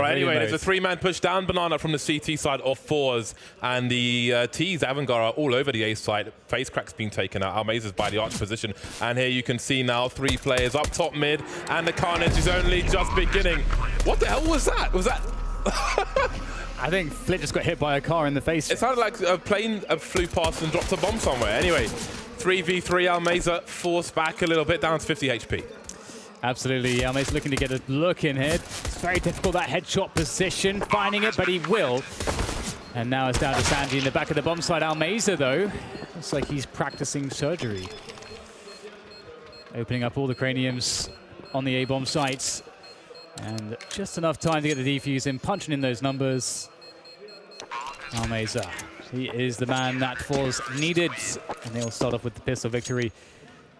Right, anyway, there's a three-man push down banana from the CT side of forZe, and the T's, Avangar, are all over the A side. Face crack's been taken out. Almaza's by the arch position, and here you can see now 3 players up top mid, and the carnage is only just beginning. What the hell was that? Was that... I think Flit just got hit by a car in the face. It sounded like a plane flew past and dropped a bomb somewhere. Anyway, 3v3, Almaza forced back a little bit, down to 50 HP. Absolutely, Jame looking to get a look in here. It's very difficult, that headshot position, finding it, but he will. And now it's down to Sanji in the back of the bomb side. Almaza, though, looks like he's practicing surgery. Opening up all the craniums on the A-bomb sites. And just enough time to get the defuse in, punching in those numbers. Almaza, he is the man that forZe needed. And they'll start off with the pistol victory.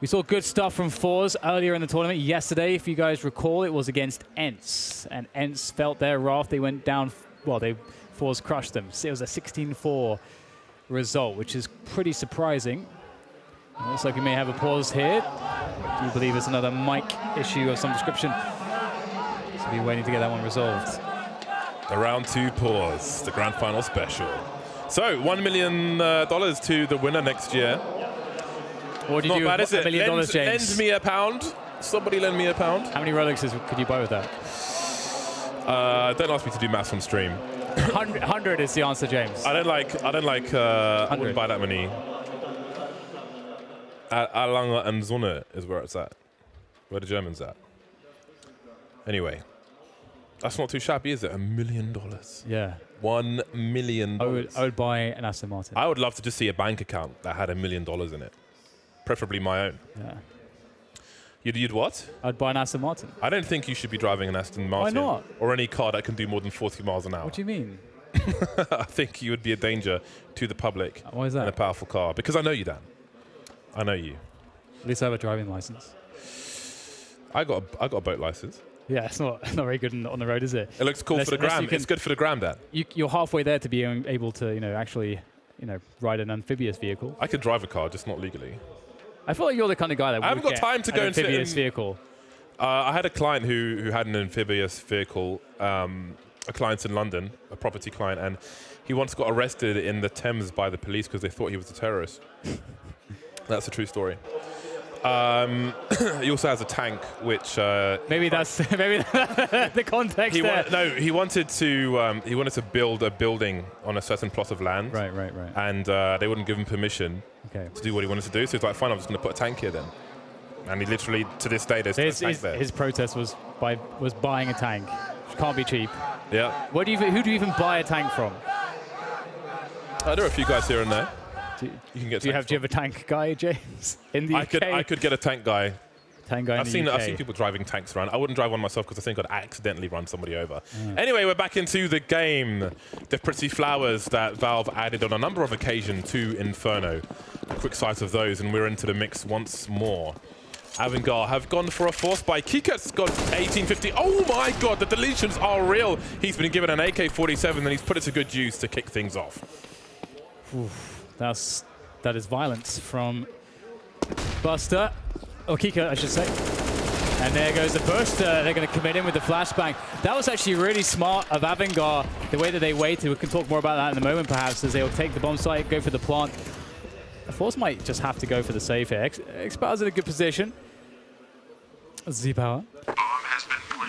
We saw good stuff from forZe earlier in the tournament. Yesterday, if you guys recall, it was against ENCE. And ENCE felt their wrath. They went down, well, forZe crushed them. So it was a 16-4 result, which is pretty surprising. It looks like we may have a pause here. Do you believe it's another mic issue of some description? So we're waiting to get that one resolved. The round 2 pause, the grand final special. So $1 million to the winner next year. What do you do with $1 million, James? Lend me a pound. Somebody lend me a pound. How many Rolexes could you buy with that? Don't ask me to do maths on stream. 100 is the answer, James. I wouldn't buy that many. Avangar and Sonne is where it's at. Where the Germans at. Anyway. That's not too shabby, is it? $1 million. Yeah. $1 million. I would buy an Aston Martin. I would love to just see a bank account that had $1 million in it. Preferably my own. Yeah. You'd what? I'd buy an Aston Martin. I don't think you should be driving an Aston Martin. Why not? Or any car that can do more than 40 miles an hour. What do you mean? I think you would be a danger to the public. Why is that? In a powerful car. Because I know you, Dan. I know you. At least I have a driving license. I got a boat license. Yeah, it's not very good on the road, is it? It looks cool for the gram. It's good for the gram, Dan. You're halfway there to be able to, actually, ride an amphibious vehicle. I could drive a car, just not legally. I feel like you're the kind of guy that I haven't got time to go into an amphibious vehicle. I had a client who had an amphibious vehicle, a client in London, a property client, and he once got arrested in the Thames by the police because they thought he was a terrorist. That's a true story. He also has a tank, which maybe that's the context. He wanted to build a building on a certain plot of land. Right. And they wouldn't give him permission to do what he wanted to do. So he's like, "Fine, I'm just going to put a tank here then." And he literally, to this day, there's a tank there. His protest was buying a tank, which can't be cheap. Yeah. Who do you even buy a tank from? There are a few guys here and there. Do you have a tank guy, James? In the UK? I could get a tank guy. I've seen people driving tanks around. I wouldn't drive one myself because I think I'd accidentally run somebody over. Anyway, we're back into the game. The pretty flowers that Valve added on a number of occasions to Inferno. A quick sight of those, and we're into the mix once more. Avangar have gone for a force buy. Kikat's got 1850. Oh my god, the deletions are real. He's been given an AK-47 and he's put it to good use to kick things off. Oof. That is violence from Buster, or Kika, I should say. And there goes the burst. They're going to commit in with the flashbang. That was actually really smart of Avangar, the way that they waited. We can talk more about that in a moment, perhaps, as they'll take the bomb site, go for the plant. forZe might just have to go for the save here. Xpower's in a good position. Z-Power.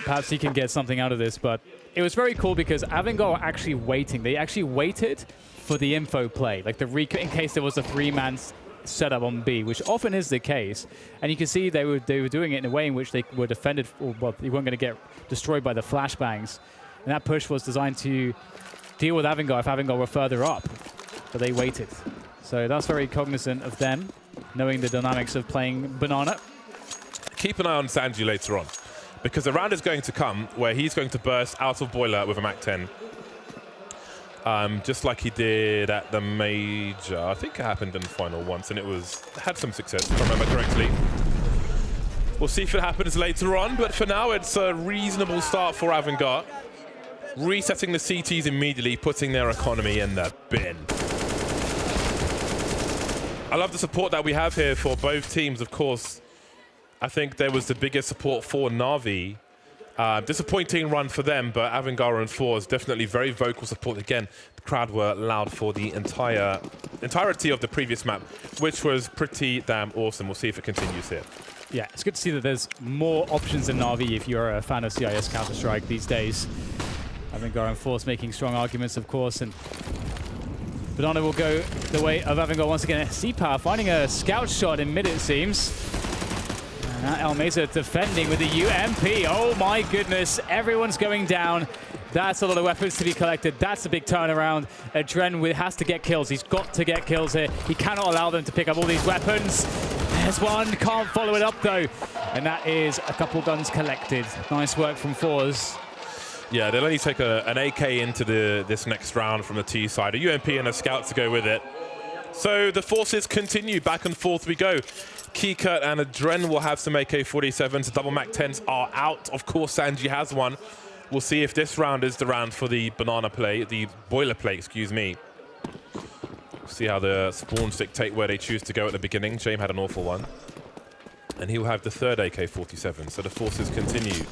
Perhaps he can get something out of this, but it was very cool because Avangar were actually waiting. They actually waited for the info play, like the in case there was a 3-man setup on B, which often is the case. And you can see they were doing it in a way in which they were defended, or well, they weren't going to get destroyed by the flashbangs. And that push was designed to deal with Avangar if Avangar were further up, but they waited. So that's very cognizant of them, knowing the dynamics of playing Banana. Keep an eye on Sanji later on, because the round is going to come where he's going to burst out of Boiler with a MAC-10. Just like he did at the Major. I think it happened in the final once, and it had some success, if I remember correctly. We'll see if it happens later on, but for now, it's a reasonable start for Avangar. Resetting the CTs immediately, putting their economy in the bin. I love the support that we have here for both teams, of course. I think there was the biggest support for Na'Vi Disappointing run for them, but Avangar and forZe definitely very vocal support. Again, the crowd were loud for the entirety of the previous map, which was pretty damn awesome. We'll see if it continues here. Yeah, it's good to see that there's more options in Na'Vi if you're a fan of CIS Counter-Strike these days. Avangar and forZe making strong arguments, of course, and Banana will go the way of Avangar once again. C-Power finding a scout shot in mid, it seems. And Almeza defending with the UMP. Oh my goodness, everyone's going down. That's a lot of weapons to be collected. That's a big turnaround. Adren has to get kills. He's got to get kills here. He cannot allow them to pick up all these weapons. There's one, can't follow it up though. And that is a couple guns collected. Nice work from forZe. Yeah, they'll only take an AK into this next round from the T side. A UMP and a scout to go with it. So the forces continue. Back and forth we go. Kikert and Adren will have some AK-47s. Double Mac-10s are out. Of course, sanji has one. We'll see if this round is the round for the banana play, the boiler play, excuse me. See how the spawns dictate where they choose to go at the beginning. Jame had an awful one. And he will have the third AK-47, so the forces continue.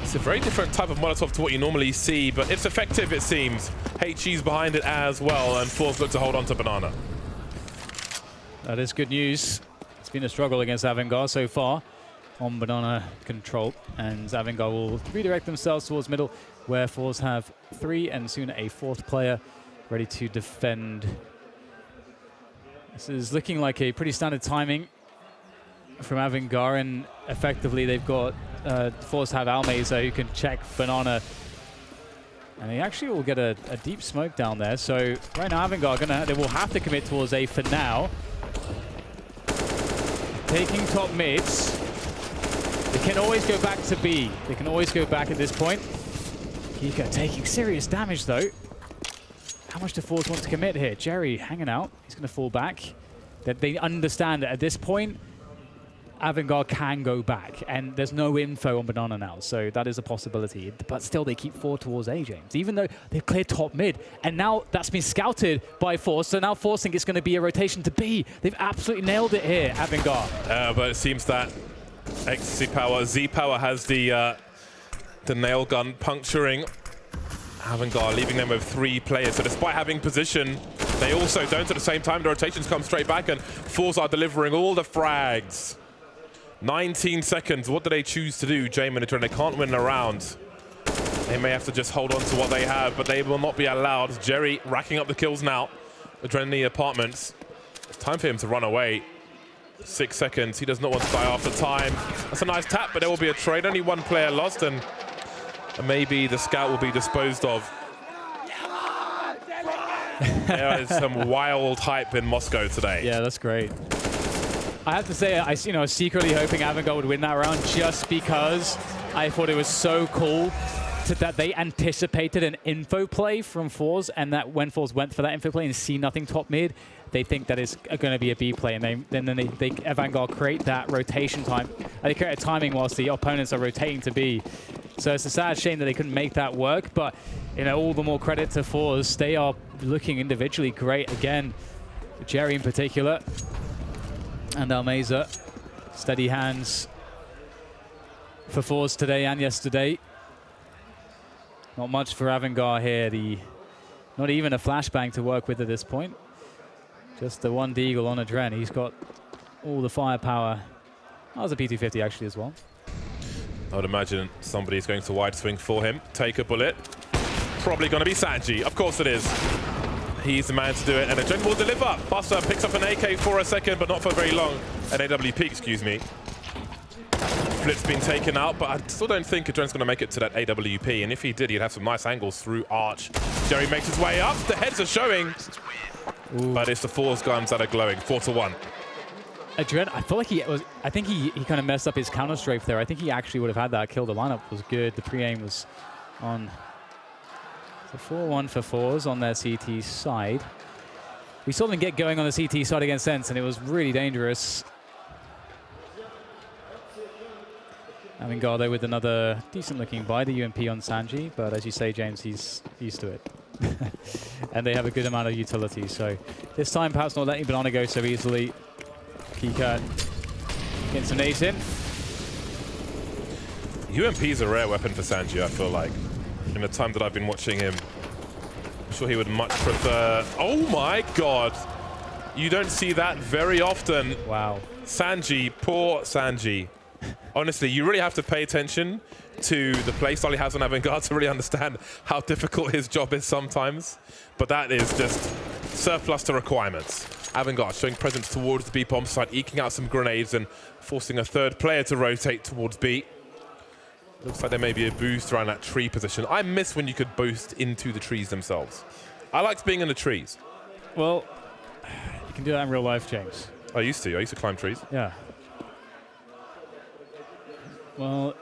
It's a very different type of Molotov to what you normally see, but it's effective, it seems. HE's behind it as well, and forZe look to hold on to banana. That is good news. It's been a struggle against Avangar so far on banana control, and Avangar will redirect themselves towards middle, where forZe have 3 and soon a 4th player ready to defend. This is looking like a pretty standard timing from Avangar, and effectively they've got forZe have Almeza who can check banana, and he actually will get a deep smoke down there. So right now Avangar they will have to commit towards A for now. Taking top mids. They can always go back to B. They can always go back at this point. Kika taking serious damage though. How much do forZe want to commit here? Jerry hanging out. He's going to fall back. They understand that at this point, Avangar can go back, and there's no info on banana now, so that is a possibility. But still, they keep forward towards A, James, even though they've cleared top mid, and now that's been scouted by forZe, so now forZe think it's going to be a rotation to B. They've absolutely nailed it here, Avangar. But it seems that Ecstasy Power, Z Power has the nail gun puncturing Avangar, leaving them with 3 players. So despite having position, they also don't at the same time. The rotations come straight back, and forZe are delivering all the frags. 19 seconds. What do they choose to do, Jame and Adren? They can't win a round. They may have to just hold on to what they have, but they will not be allowed. Jerry racking up the kills now. Adren in the apartments. It's time for him to run away. 6 seconds. He does not want to die after time. That's a nice tap, but there will be a trade. Only 1 player lost, and maybe the scout will be disposed of. There is some wild hype in Moscow today. Yeah, that's great. I have to say, I was secretly hoping Avangar would win that round just because I thought it was so cool that they anticipated an info play from forZe, and that when forZe went for that info play and see nothing top mid, they think that it's going to be a B play, and then Avangar create that rotation time. They create a timing whilst the opponents are rotating to B. So it's a sad shame that they couldn't make that work, but all the more credit to forZe. They are looking individually great again. Jerry in particular. And Almeza, steady hands for forZe today and yesterday. Not much for Avangar here. Not even a flashbang to work with at this point. Just the 1 deagle on Adren. He's got all the firepower. That was a P250 actually as well. I would imagine somebody's going to wide swing for him. Take a bullet. Probably going to be sanji. Of course it is. He's the man to do it, and Adren will deliver. Buster picks up an AK for a second, but not for very long. An AWP, excuse me. Flip's been taken out, but I still don't think Adren's going to make it to that AWP, and if he did, he'd have some nice angles through Arch. Jerry makes his way up. The heads are showing, but it's the forZe guns that are glowing. 4-1. Adren, I feel like I think he kind of messed up his counter strafe there. I think he actually would have had that kill. The lineup was good. The pre-aim was on. 4-1 for forZe on their CT side. We saw them get going on the CT side against Sense, and it was really dangerous. Avangar though with another decent-looking buy, the UMP on Sanji, but as you say, James, he's used to it. And they have a good amount of utility, so this time perhaps not letting Banana go so easily. Kika getting some nades in. UMP is a rare weapon for sanji, I feel like. In the time that I've been watching him, I'm sure he would much prefer... Oh my god! You don't see that very often. Wow. Sanji, poor Sanji. Honestly, you really have to pay attention to the playstyle he has on Avangar to really understand how difficult his job is sometimes. But that is just surplus to requirements. Avangar showing presence towards the B bomb site, eking out some grenades and forcing a third player to rotate towards B. Looks like there may be a boost around that tree position. I miss when you could boost into the trees themselves. I liked being in the trees. Well, you can do that in real life, James. I used to climb trees. Yeah. Well,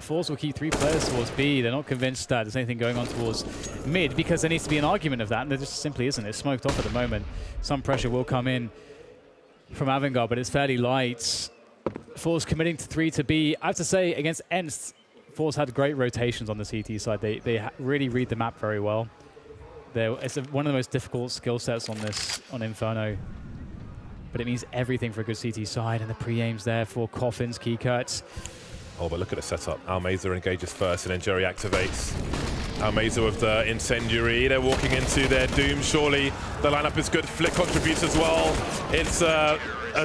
forZe will keep 3 players towards B. They're not convinced that there's anything going on towards mid because there needs to be an argument of that, and there just simply isn't. It's smoked off at the moment. Some pressure will come in from Avangar, but it's fairly light. forZe committing to 3 to B. I have to say, against ENCE, forZe had great rotations on the CT side. They really read the map very well. It's one of the most difficult skill sets on Inferno. But it means everything for a good CT side, and the pre-aims there for Coffins, key cuts. Oh, but look at the setup. Almeza engages first, and then Jerry activates. Almeza with the incendiary. They're walking into their doom, surely. The lineup is good. Flick contributes as well. It's a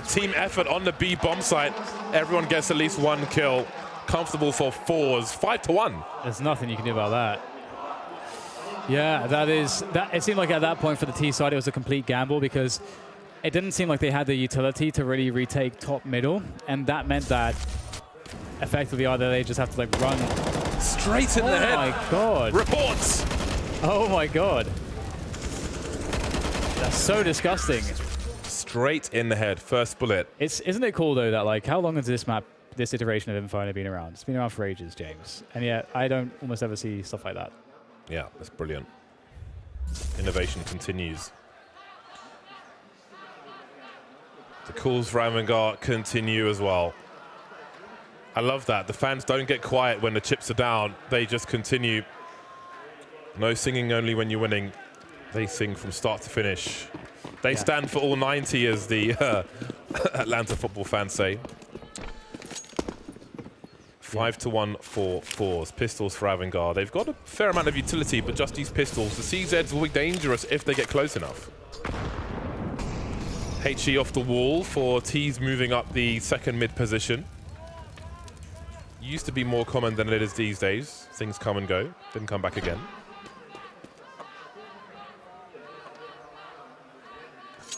team effort on the B bomb site. Everyone gets at least 1 kill. Comfortable for forZe. 5-1. There's nothing you can do about that. Yeah, it seemed like at that point for the T side, it was a complete gamble because it didn't seem like they had the utility to really retake top middle, and that meant that effectively either they just have to like run straight in the head. Oh my god. Reports. Oh my god. That's so disgusting. Straight in the head. First bullet. Isn't it cool though that like how long has this iteration of Inferno been around? It's been around for ages, James. And yet I don't almost ever see stuff like that. Yeah, that's brilliant. Innovation continues. The calls for Avangar continue as well. I love that. The fans don't get quiet when the chips are down. They just continue. No singing only when you're winning. They sing from start to finish. They stand for all 90, as the Atlanta football fans say. 5-1 for forZe. Pistols for Avangar. They've got a fair amount of utility, but just these pistols. The CZs will be dangerous if they get close enough. HE off the wall for T's moving up the second mid position. Used to be more common than it is these days. Things come and go. Didn't come back again.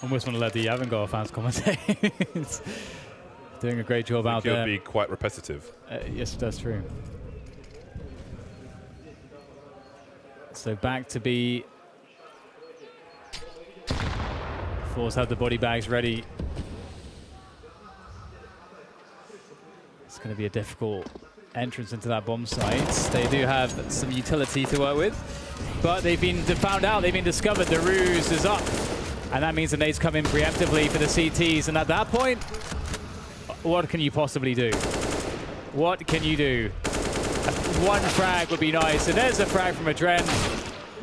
Almost want to let the Avangar fans commentate. Doing a great job out there. It would be quite repetitive. Yes, that's true. So back to be. forZe have the body bags ready. It's going to be a difficult entrance into that bomb site. They do have some utility to work with, but they've been found out. They've been discovered. The ruse is up, and that means the nades come in preemptively for the CTs. And at that point, what can you possibly do? What can you do? One frag would be nice. And there's a frag from Adren.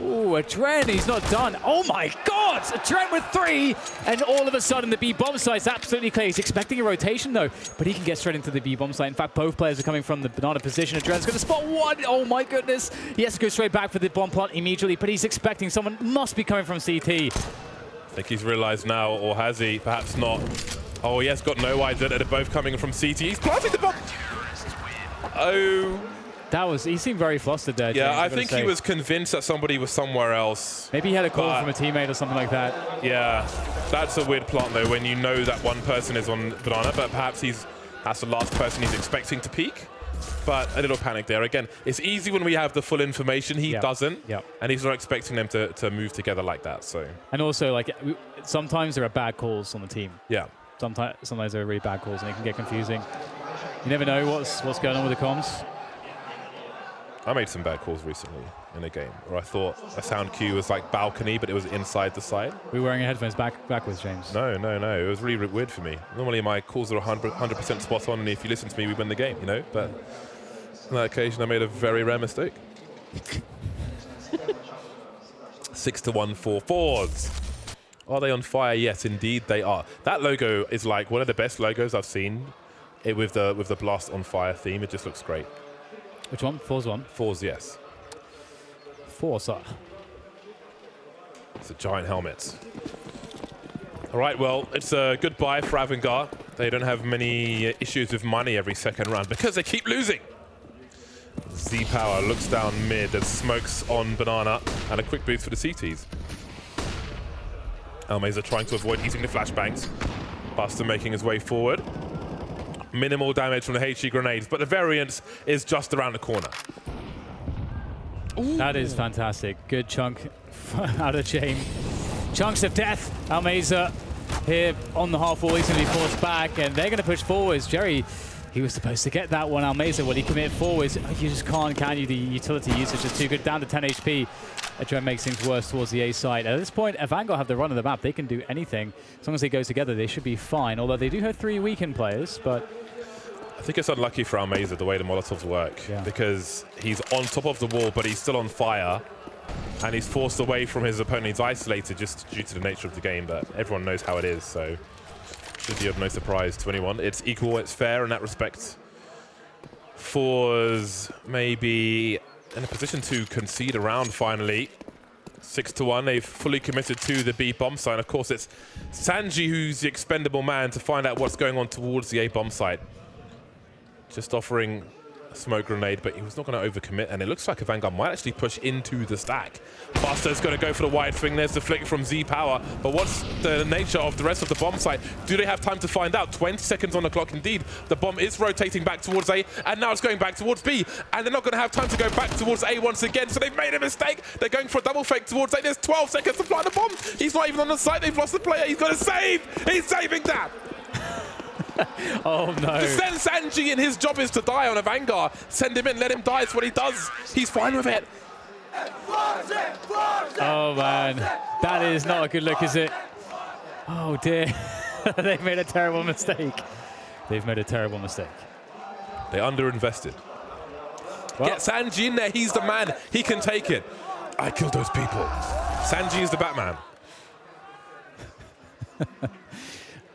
Ooh, Adren, he's not done. Oh my god! Adren with 3! And all of a sudden the B bomb site's absolutely clear. He's expecting a rotation though, but he can get straight into the B bomb site. In fact, both players are coming from the banana position. Adren's going to spot 1. Oh my goodness. He has to go straight back for the bomb plant immediately, but he's expecting someone must be coming from CT. I think he's realized now, or has he? Perhaps not. Oh, he has got no idea that they're both coming from CT. He's planting the bomb. Oh. He seemed very flustered there. Yeah, James, I think he was convinced that somebody was somewhere else. Maybe he had a call from a teammate or something like that. Yeah, that's a weird plant though, when you know that one person is on banana, but perhaps that's the last person he's expecting to peek. But a little panic there. Again, it's easy when we have the full information. He doesn't, and he's not expecting them to move together like that. So. And also, like, sometimes there are bad calls on the team. Yeah. Sometimes there are really bad calls, and it can get confusing. You never know what's going on with the comms. I made some bad calls recently in a game where I thought a sound cue was like balcony, but it was inside the side. Were you wearing your headphones backwards, James? No. It was really weird for me. Normally my calls are 100% spot on, and if you listen to me, we win the game, you know? But on that occasion, I made a very rare mistake. 6-1 for forZe. Are they on fire? Yes, indeed they are. That logo is like one of the best logos I've seen with the Blast on Fire theme. It just looks great. Which one? forZe one? forZe, yes. forZe. It's a giant helmet. All right, well, it's a good buy for Avangar. They don't have many issues with money every second round because they keep losing. Z Power looks down mid and smokes on Banana and a quick boost for the CTs. Almeza trying to avoid eating the flashbangs. Buster making his way forward. Minimal damage from the HE grenades, but the variance is just around the corner. Ooh. That is fantastic. Good chunk out of Jame. Chunks of death. Almeza here on the half wall. He's going to be forced back, and they're going to push forwards. Jerry, he was supposed to get that one. Almeza, will he commit forwards? You just can't, can you? The utility usage is too good. Down to 10 HP. Adren makes things worse towards the A side. At this point, Avangar have the run of the map. They can do anything. As long as they go together, they should be fine. Although they do have 3 weakened players, but... I think it's unlucky for Almeza the way the Molotovs work, because he's on top of the wall, but he's still on fire, and he's forced away from his opponent. He's isolated just due to the nature of the game, but everyone knows how it is, so should be of no surprise to anyone. It's equal, it's fair in that respect. forZe maybe in a position to concede a round finally. 6-1, they've fully committed to the B bomb site. Of course, it's Sanji who's the expendable man to find out what's going on towards the A bomb site. Just offering a smoke grenade, but he was not going to overcommit, and it looks like Avangar might actually push into the stack. Buster's going to go for the wide swing. There's the flick from Z Power, but what's the nature of the rest of the bomb site? Do they have time to find out? 20 seconds on the clock indeed. The bomb is rotating back towards A, and now it's going back towards B, and they're not going to have time to go back towards A once again, so they've made a mistake. They're going for a double fake towards A. There's 12 seconds to plant the bomb. He's not even on the site. They've lost the player. He's got to save. He's saving that. Oh no. To send Sanji, and his job is to die on Avangar. Send him in, let him die. It's what he does. He's fine with it. Oh man, that is not a good look, is it? Oh dear. They've made a terrible mistake. They've made a terrible mistake. They underinvested. Well, get Sanji in there. He's the man. He can take it. I killed those people. Sanji is the Batman.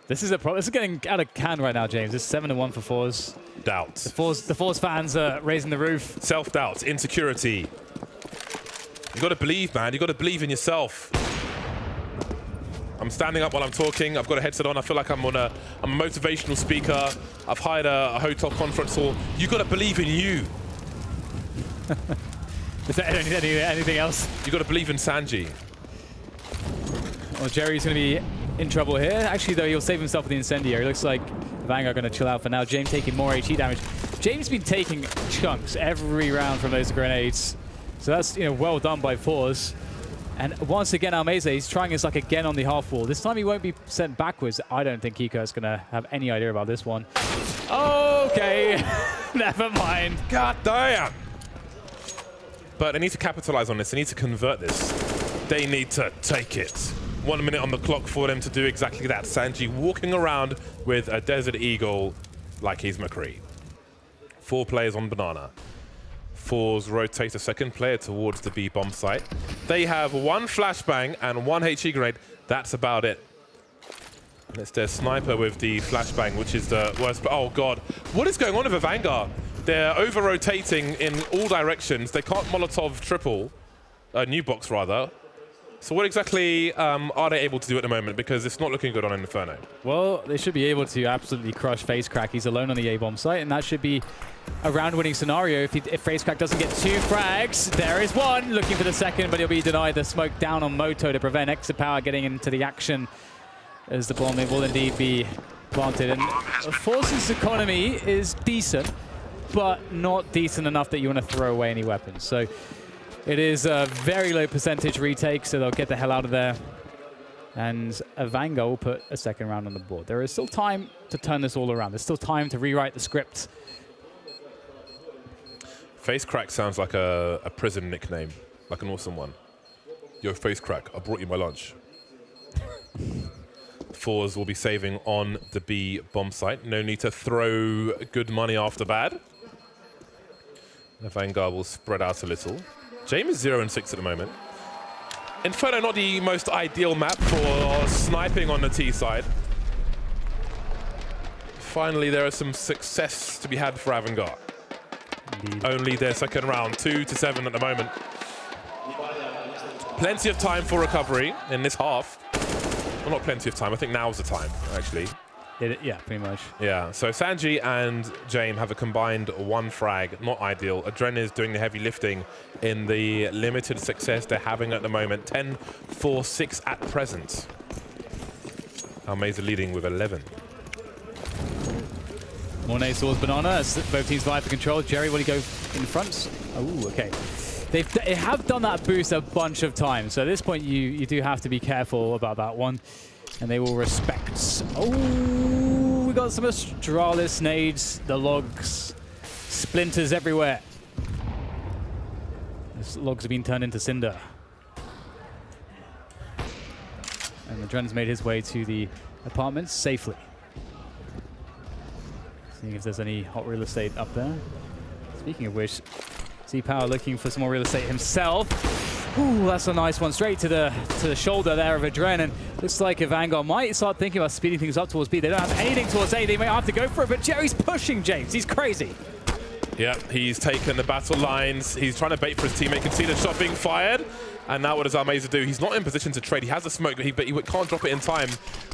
This is a problem. This is getting out of hand right now, James. It's 7-1 for forZe. Doubt. The forZe fans are raising the roof. Self-doubt, insecurity. You got to believe, man. You got to believe in yourself. I'm standing up while I'm talking. I've got a headset on. I feel like I'm a motivational speaker. I've hired a hotel conference hall. You got to believe in you. Is there anything else? You got to believe in Sanji. Well, Jerry's going to be in trouble here. Actually, though, he'll save himself with the incendiary. Looks like Avangar going to chill out for now. James taking more HE damage. James been taking chunks every round from those grenades. So that's, well done by forZe. And once again, Almeza, he's trying his luck again on the half wall. This time he won't be sent backwards. I don't think Kiko's going to have any idea about this one. Okay, never mind. God damn. But they need to capitalize on this. They need to convert this. They need to take it. 1 minute on the clock for them to do exactly that. Sanji walking around with a Desert Eagle like he's McCree. 4 players on Banana. forZe rotate a second player towards the B bomb site. They have 1 flashbang and 1 HE grenade. That's about it. And it's their sniper with the flashbang, which is the worst. Oh God, what is going on with Avangar? They're over-rotating in all directions. They can't Molotov triple, new box rather. So what exactly are they able to do at the moment? Because it's not looking good on Inferno. Well, they should be able to absolutely crush FaceCrack. He's alone on the A-bomb site, and that should be a round-winning scenario if FaceCrack doesn't get 2 frags. There is 1, looking for the second, but he'll be denied. The smoke down on Moto to prevent Exit Power getting into the action, as the bomb will indeed be planted. And forZe's economy is decent, but not decent enough that you want to throw away any weapons. So it is a very low percentage retake, so they'll get the hell out of there. And Avangar will put a second round on the board. There is still time to turn this all around. There's still time to rewrite the script. FaceCrack sounds like a prison nickname, like an awesome one. Yo, FaceCrack, I brought you my lunch. forZe will be saving on the B bomb site. No need to throw good money after bad. Avangar will spread out a little. Jame is 0-6 at the moment. Inferno not the most ideal map for sniping on the T side. Finally, there is some success to be had for Avangar. Indeed. Only their second round, 2-7 at the moment. Plenty of time for recovery in this half. Well, not plenty of time. I think now's the time, actually. Yeah, pretty much. Yeah, so sanji and Jame have a combined 1 frag. Not ideal. Adren is doing the heavy lifting in the limited success they're having at the moment. 10-4-6 at present. Almeza leading with 11. Mornay towards Banana as both teams vie for control. Jerry, will he go in front? Oh, okay. They have done that boost a bunch of times, so at this point you do have to be careful about that one, and they will respect. Oh, we got some Astralis nades, the logs, splinters everywhere. These logs have been turned into cinder. And the Dren's made his way to the apartments safely. Seeing if there's any hot real estate up there. Speaking of which, Z-Power looking for some more real estate himself. Ooh, that's a nice one. Straight to the shoulder there of Adren. And looks like Avangar might start thinking about speeding things up towards B. They don't have anything towards A. They may have to go for it, but Jerry's pushing James. He's crazy. Yeah, he's taken the battle lines. He's trying to bait for his teammate. Can see the shot being fired. And now what does Almeza do? He's not in position to trade. He has the smoke, but he can't drop it in time.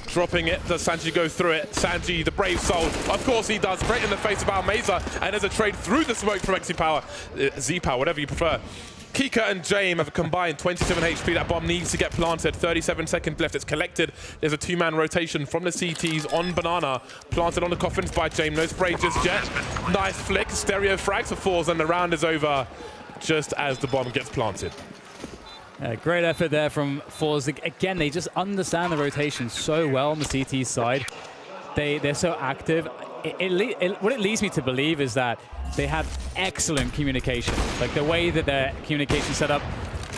Dropping it. Does Sanji go through it? Sanji, the brave soul. Of course he does. Straight in the face of Almeza. And there's a trade through the smoke from Z-Power, whatever you prefer. Kika and Jame have a combined 27 HP. That bomb needs to get planted. 37 seconds left. It's collected. There's a 2-man rotation from the CTs on Banana. Planted on the coffins by Jame. No spray just yet. Nice flick. Stereo frags for forZe, and the round is over just as the bomb gets planted. Great effort there from forZe. Again, they just understand the rotation so well on the CT side. They're so active. What it leads me to believe is that they have excellent communication. Like the way that their communication set up,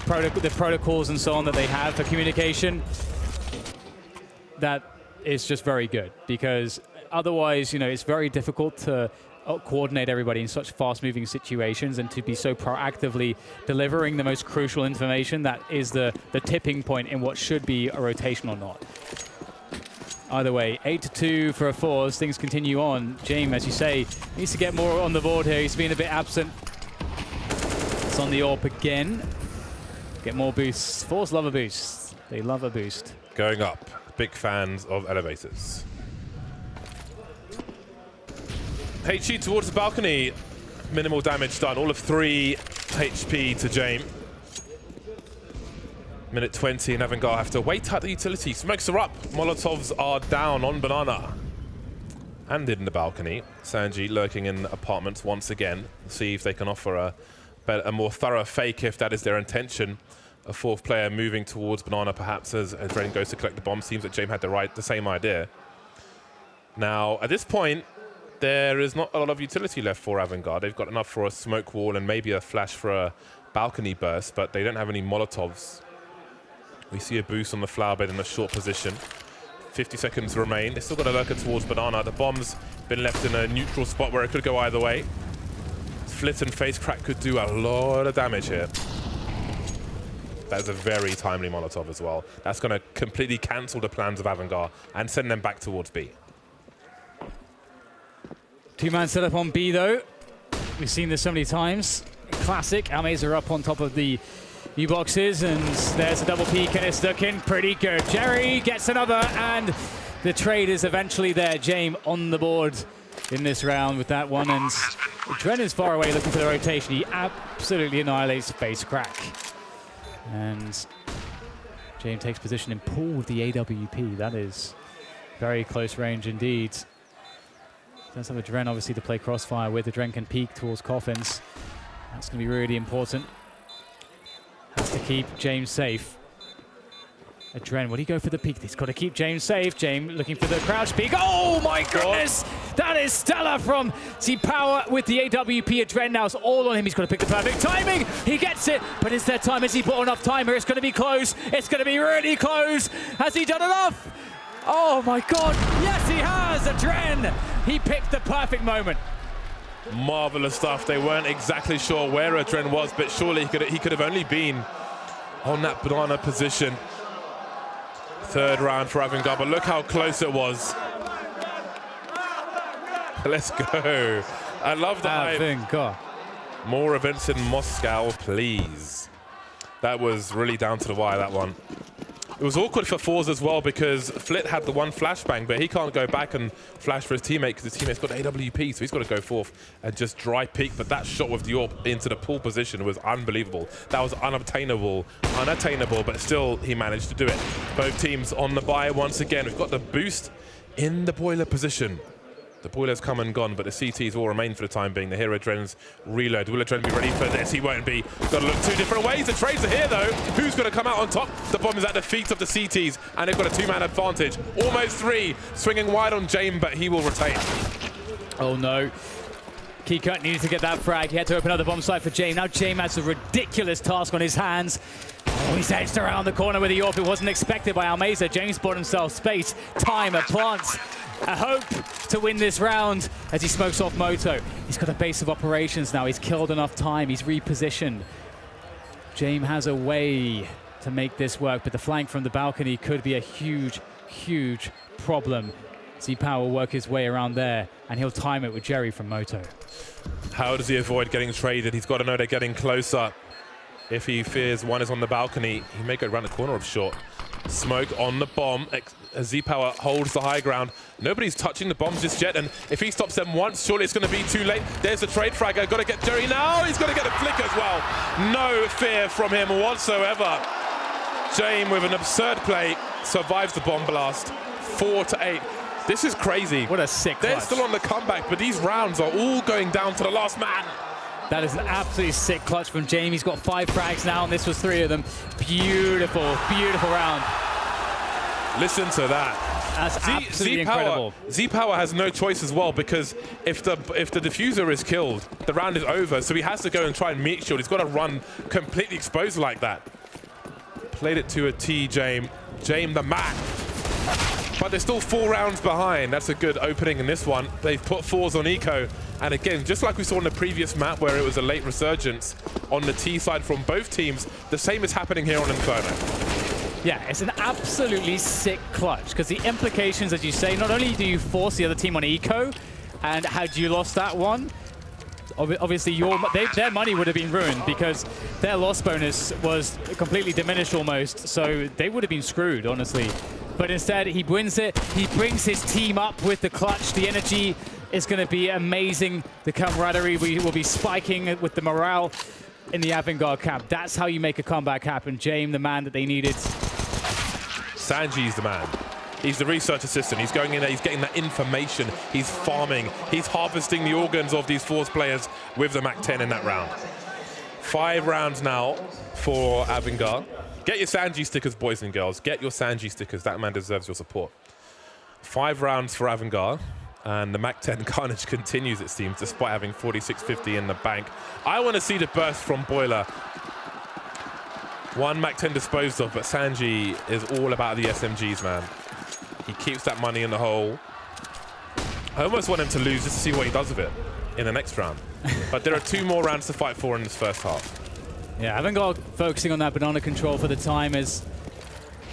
the protocols and so on that they have for communication, that is just very good. Because otherwise, you know, it's very difficult to coordinate everybody in such fast-moving situations and to be so proactively delivering the most crucial information that is the tipping point in what should be a rotation or not. Either way, 8-2 for a forZe. Things continue on. Jame, as you say, needs to get more on the board here. He's been a bit absent. It's on the AWP again. Get more boosts. forZe love a boost. They love a boost. Going up. Big fans of elevators. HE towards the balcony. Minimal damage done. All of 3 HP to Jame. Minute 20 and Avangar have to wait out the utility. Smokes are up. Molotovs are down on Banana. And in the balcony. Sanji lurking in apartments once again. See if they can offer a more thorough fake if that is their intention. A 4th player moving towards Banana perhaps as Ren goes to collect the bomb. Seems that Jame had the same idea. Now, at this point, there is not a lot of utility left for Avangar. They've got enough for a smoke wall and maybe a flash for a balcony burst, but they don't have any Molotovs. We see a boost on the flower bed in a short position. 50 seconds remain. They still got a lurker towards Banana. The bomb's been left in a neutral spot where it could go either way. Flit and face crack could do a lot of damage here. That is a very timely Molotov as well. That's going to completely cancel the plans of Avangar and send them back towards B. 2-man setup on B though. We've seen this so many times. Classic. Almeza are up on top of the U-boxes, and there's a double peek, and it's looking pretty good. Jerry gets another, and the trade is eventually there. Jame on the board in this round with that one, and Dren is far away looking for the rotation. He absolutely annihilates face crack. And Jame takes position in pool with the AWP. That is very close range indeed. Does have a Dren obviously to play crossfire with. The Dren can peek towards coffins. That's going to be really important. Has to keep Jame safe. Adren, will he go for the peek? He's got to keep Jame safe. Jame looking for the crouch peek. Oh my goodness! That is stellar from Z-Power with the AWP. Adren now is all on him. He's got to pick the perfect timing. He gets it, but is there time? Has he put enough time here? It's going to be close. It's going to be really close. Has he done enough? Oh my God! Yes, he has. Adren. He picked the perfect moment. Marvelous stuff. They weren't exactly sure where Adren was, but surely he could have only been on that Banana position. 3rd round for Avangar, but look how close it was. Let's go. I love the hype. Avangar. More events in Moscow, please. That was really down to the wire, that one. It was awkward for forZe as well because Flit had the one flashbang, but he can't go back and flash for his teammate because his teammate's got AWP, so he's got to go forth and just dry peek. But that shot with the AWP into the pull position was unbelievable. That was unattainable, but still he managed to do it. Both teams on the buy once again. We've got the boost in the boiler position. The boiler's come and gone, but the CTs will remain for the time being. The Hero Adren's reload. Will Adren be ready for this? He won't be. Got to look two different ways. The trades are here, though. Who's going to come out on top? The bomb is at the feet of the CTs, and they've got a two-man advantage. Almost three. Swinging wide on Jame, but he will retain. Oh, no. Keycut needed to get that frag. He had to open up the bomb site for Jame. Now Jame has a ridiculous task on his hands. Oh, he's edged around the corner with the AWP. It wasn't expected by Almeza. James bought himself space, time, a plant, a hope to win this round as he smokes off Moto. He's got a base of operations now. He's killed enough time. He's repositioned. Jame has a way to make this work, but the flank from the balcony could be a huge, huge problem. Z-Power will work his way around there, and he'll time it with Jerry from Moto. How does he avoid getting traded? He's got to know they're getting closer. If he fears one is on the balcony, he may go around the corner of short. Smoke on the bomb. Z-Power holds the high ground. Nobody's touching the bombs just yet, and if he stops them once, surely it's going to be too late. There's the trade fragger. Got to get Jerry now. He's got to get a flick as well. No fear from him whatsoever. Jame, with an absurd play, survives the bomb blast. 4-8. This is crazy. What a sick clutch. They're still on the comeback, but these rounds are all going down to the last man. That is an absolutely sick clutch from Jame. He's got 5 frags now, and this was 3 of them. Beautiful, beautiful round. Listen to that. That's absolutely incredible. Z-Power has no choice as well, because if the diffuser is killed, the round is over. So he has to go and try and meat shield. He's got to run completely exposed like that. Played it to a T, Jame. Jame the Mac. But they're still 4 rounds behind. That's a good opening in this one. They've put 4s on Eco. And again, just like we saw in the previous map where it was a late resurgence on the T side from both teams, the same is happening here on Inferno. Yeah, it's an absolutely sick clutch, because the implications, as you say, not only do you force the other team on Eco, and had you lost that one, obviously their money would have been ruined, because their loss bonus was completely diminished almost, so they would have been screwed, honestly. But instead, he wins it. He brings his team up with the clutch. The energy is going to be amazing. The camaraderie will be spiking with the morale in the Avangar camp. That's how you make a comeback happen. Jame, the man that they needed. Sanji's the man. He's the research assistant. He's going in there, he's getting that information. He's farming. He's harvesting the organs of these forZe players with the MAC-10 in that round. 5 rounds now for Avangar. Get your Sanji stickers, boys and girls. Get your Sanji stickers. That man deserves your support. 5 rounds for Avangar. And the MAC-10 carnage continues, it seems, despite having 4650 in the bank. I want to see the burst from Boiler. 1 MAC-10 disposed of, but Sanji is all about the SMGs, man. He keeps that money in the hole. I almost want him to lose just to see what he does with it in the next round. But there are 2 more rounds to fight for in this first half. Yeah, Avangar focusing on that banana control for the time, as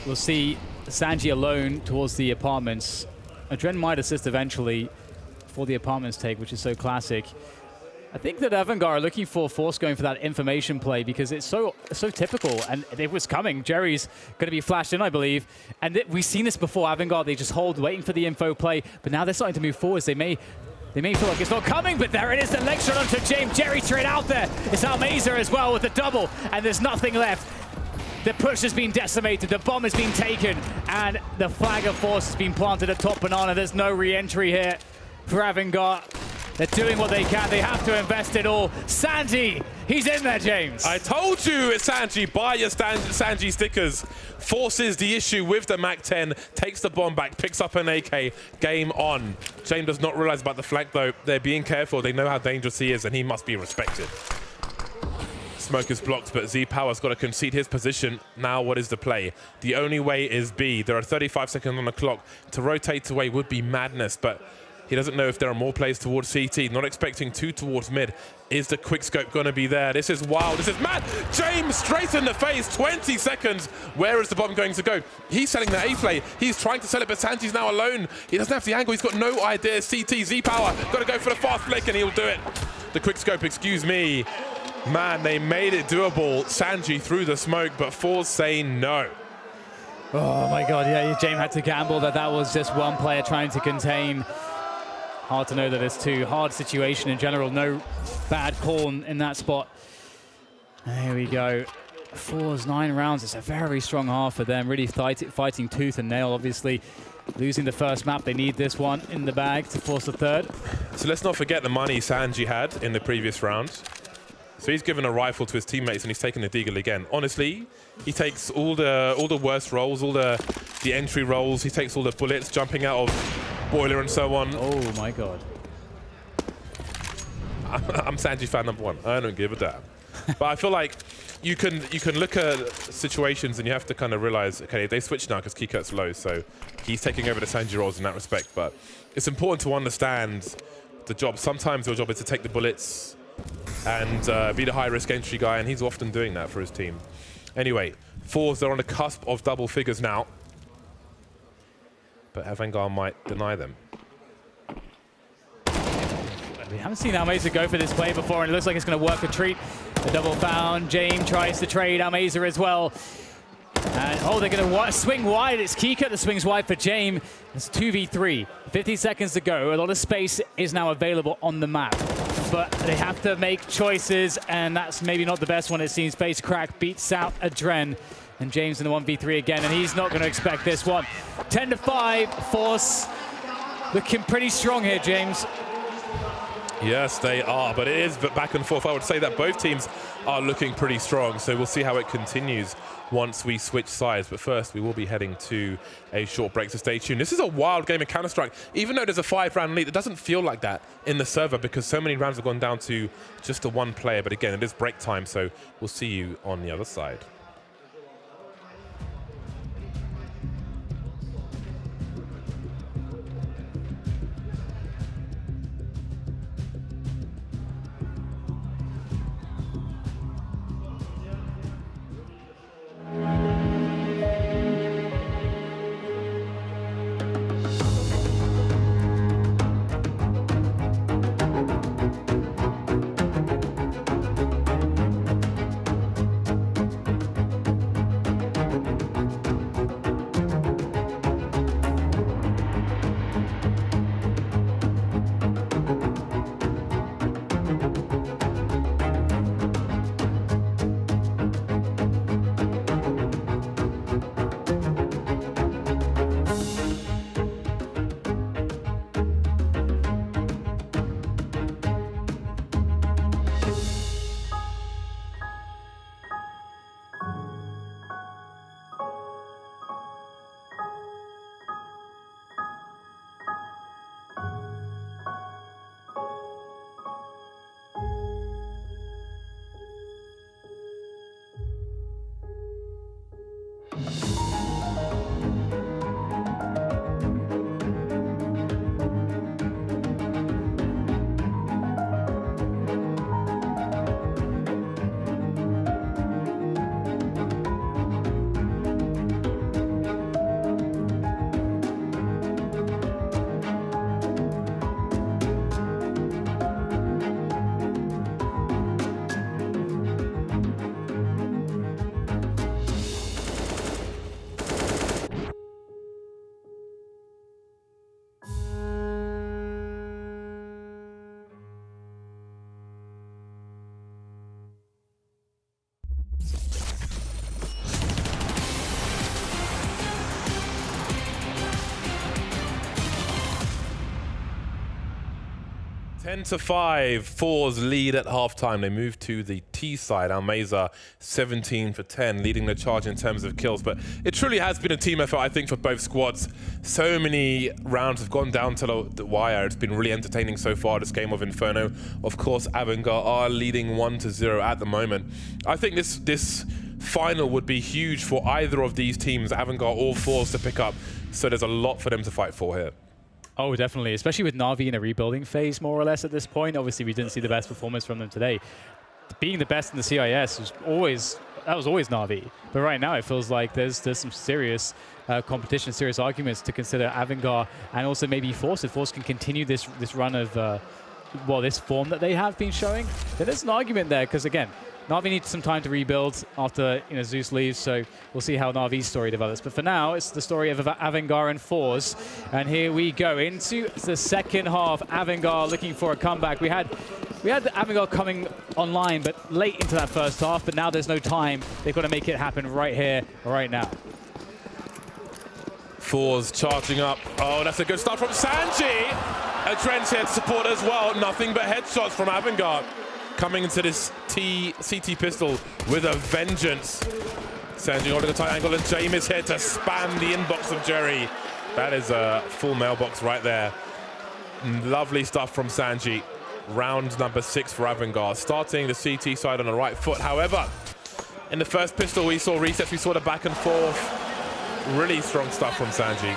we'll see Sanji alone towards the apartments. Adren might assist eventually for the apartments take, which is so classic. I think that Avangar are looking for forZe going for that information play, because it's so typical, and it was coming. Jerry's going to be flashed in, I believe. And we've seen this before. Avangar, they just hold, waiting for the info play, but now they're starting to move forwards. They may feel like it's not coming, but there it is, the leg shot onto Jame. Jerry straight out there. It's Almeza as well with the double, and there's nothing left. The push has been decimated, the bomb has been taken, and the flag of force has been planted atop Banana. There's no re-entry here for Avangar. They're doing what they can. They have to invest it all. Sanji, he's in there, James. I told you it's Sanji. Buy your Sanji stickers. Forces the issue with the MAC-10, takes the bomb back, picks up an AK, game on. Jame does not realize about the flank, though. They're being careful. They know how dangerous he is, and he must be respected. Smoke is blocked, but Z-Power's got to concede his position. Now, what is the play? The only way is B. There are 35 seconds on the clock. To rotate away would be madness, but he doesn't know if there are more plays towards CT. Not expecting 2 towards mid. Is the quickscope going to be there? This is wild. This is mad. Jame straight in the face. 20 seconds. Where is the bomb going to go? He's selling the A play. He's trying to sell it, but Sanji's now alone. He doesn't have the angle. He's got no idea. CT, Z-Power, got to go for the fast flick, and he'll do it. the quick scope, excuse me. Man, they made it doable. Sanji through the smoke, but forZe saying no. Oh my God, yeah, Jame had to gamble that was just one player trying to contain. Hard to know that it's too hard situation in general. No bad call in that spot. There we go. forZe 9 rounds. It's a very strong half for them. Really fighting tooth and nail, obviously. Losing the first map, they need this one in the bag to force the third. So let's not forget the money Sanji had in the previous round. So he's given a rifle to his teammates and he's taking the deagle again. Honestly, he takes all the worst rolls, all the entry rolls. He takes all the bullets, jumping out of boiler and so on. Oh my God. I'm Sanji fan number 1. I don't give a damn. But I feel like you can look at situations and you have to kind of realize, okay, they switch now because Keycurt's low, so he's taking over the Sanji roles in that respect. But it's important to understand the job. Sometimes your job is to take the bullets and be the high-risk entry guy, and he's often doing that for his team. Anyway, forZe, they're on the cusp of double figures now. But Avangar might deny them. We haven't seen Almeza go for this play before, and it looks like it's going to work a treat. The double found. Jame tries to trade Almeza as well. And oh, they're going to swing wide. It's Keycurt that swings wide for Jame. It's 2v3. 50 seconds to go. A lot of space is now available on the map. But they have to make choices, and that's maybe not the best one. It seems Face Crack beats out Adren. And James in the 1v3 again, and he's not going to expect this one. 10-5, forZe looking pretty strong here, James. Yes, they are, but it is back and forth. I would say that both teams are looking pretty strong, so we'll see how it continues once we switch sides. But first, we will be heading to a short break, so stay tuned. This is a wild game of Counter-Strike. Even though there's a 5-round lead, it doesn't feel like that in the server because so many rounds have gone down to just the one player. But again, it is break time, so we'll see you on the other side. Ten to 5, forZe lead at halftime. They move to the T side. Almeza 17 for 10, leading the charge in terms of kills. But it truly has been a team effort, I think, for both squads. So many rounds have gone down to the wire. It's been really entertaining so far, this game of Inferno. Of course, Avangar are leading 1-0 at the moment. I think this final would be huge for either of these teams, Avangar or forZe, to pick up. So there's a lot for them to fight for here. Oh, definitely, especially with Na'Vi in a rebuilding phase, more or less, at this point. Obviously, we didn't see the best performance from them today. Being the best in the CIS was always Na'Vi. But right now, it feels like there's some serious competition, serious arguments to consider Avangar and also maybe forZe. If forZe can continue this run of well, this form that they have been showing, then there's an argument there, because again, Na'Vi needs some time to rebuild after Zeus leaves, so we'll see how Na'Vi's story develops. But for now, it's the story of Avangar and forZe, and here we go into the second half. Avangar looking for a comeback. We had Avangar coming online, but late into that first half. But now there's no time. They've got to make it happen right here, right now. forZe charging up. Oh, that's a good start from sanji. A Trent's here to support as well. Nothing but headshots from Avangar. Coming into this CT pistol with a vengeance. sanji holding a tight angle, and Jame is here to spam the inbox of Jerry. That is a full mailbox right there. Lovely stuff from sanji. Round number 6 for Avangar. Starting the CT side on the right foot. However, in the first pistol, we saw resets, we saw the back and forth. Really strong stuff from sanji.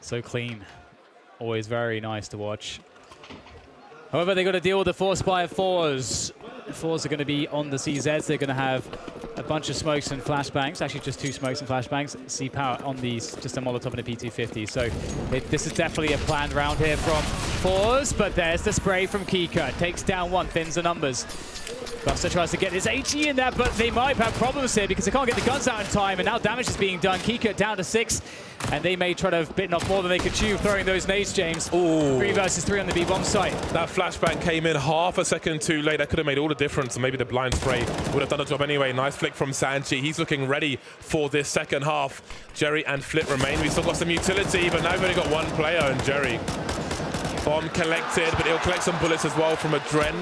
So clean. Always very nice to watch. However, they got to deal with the force by forZe. forZe are going to be on the CZs. They're going to have a bunch of smokes and flashbangs. Actually, just 2 smokes and flashbangs. C-Power on these, just a Molotov and a P250. So this is definitely a planned round here from forZe. But there's the spray from Kika. Takes down 1, thins the numbers. Buster tries to get his HE in there, but they might have problems here because they can't get the guns out in time, and now damage is being done. Kika down to 6, and they may try to have bitten off more than they could chew, throwing those nades, James. Ooh. 3 versus 3 on the B-bomb site. That flashbang came in half a second too late. That could have made all the difference, and maybe the blind spray would have done the job anyway. Nice flick from sanji. He's looking ready for this second half. Jerry and Flip remain. We've still got some utility, but now we've only got 1 player, and Jerry. Bomb collected, but he'll collect some bullets as well from a Dren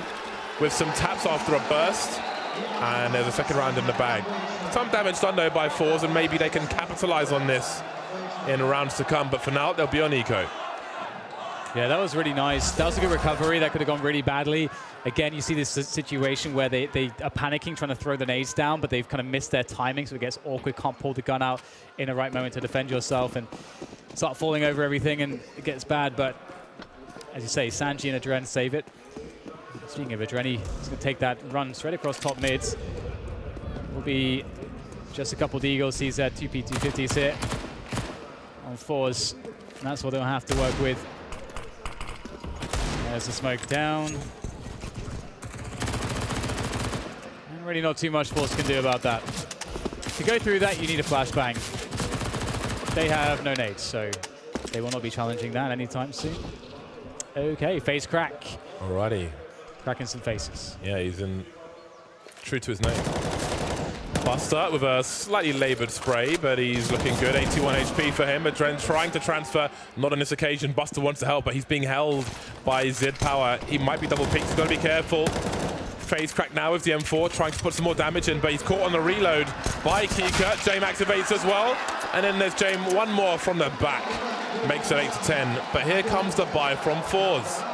with some taps after a burst. And there's a second round in the bag. Some damage done though by forZe, and maybe they can capitalize on this in rounds to come. But for now, they'll be on eco. Yeah, that was really nice. That was a good recovery. That could have gone really badly. Again, you see this situation where they are panicking, trying to throw the nades down, but they've kind of missed their timing, so it gets awkward. Can't pull the gun out in the right moment to defend yourself and start falling over everything, and it gets bad. But as you say, sanji and Adren save it. Speaking of Adreni, he's going to take that run straight across top mids. Will be just a couple of Deagles. He's at 2 P250s here on forZe. And that's what they'll have to work with. There's the smoke down. And really not too much forZe can do about that. To go through that, you need a flashbang. They have no nades, so they will not be challenging that anytime soon. Okay, face crack. Alrighty. Cracking some faces. Yeah, he's in true to his name. Buster with a slightly laboured spray, but he's looking good. 81 HP for him. Adren trying to transfer, not on this occasion. Buster wants to help, but he's being held by Zid Power. He might be double peaked, he's got to be careful. Phase crack now with the M4, trying to put some more damage in, but he's caught on the reload by Kika. Jame activates as well, and then there's Jame one more from the back. Makes it 8-10, but here comes the buy from forZe.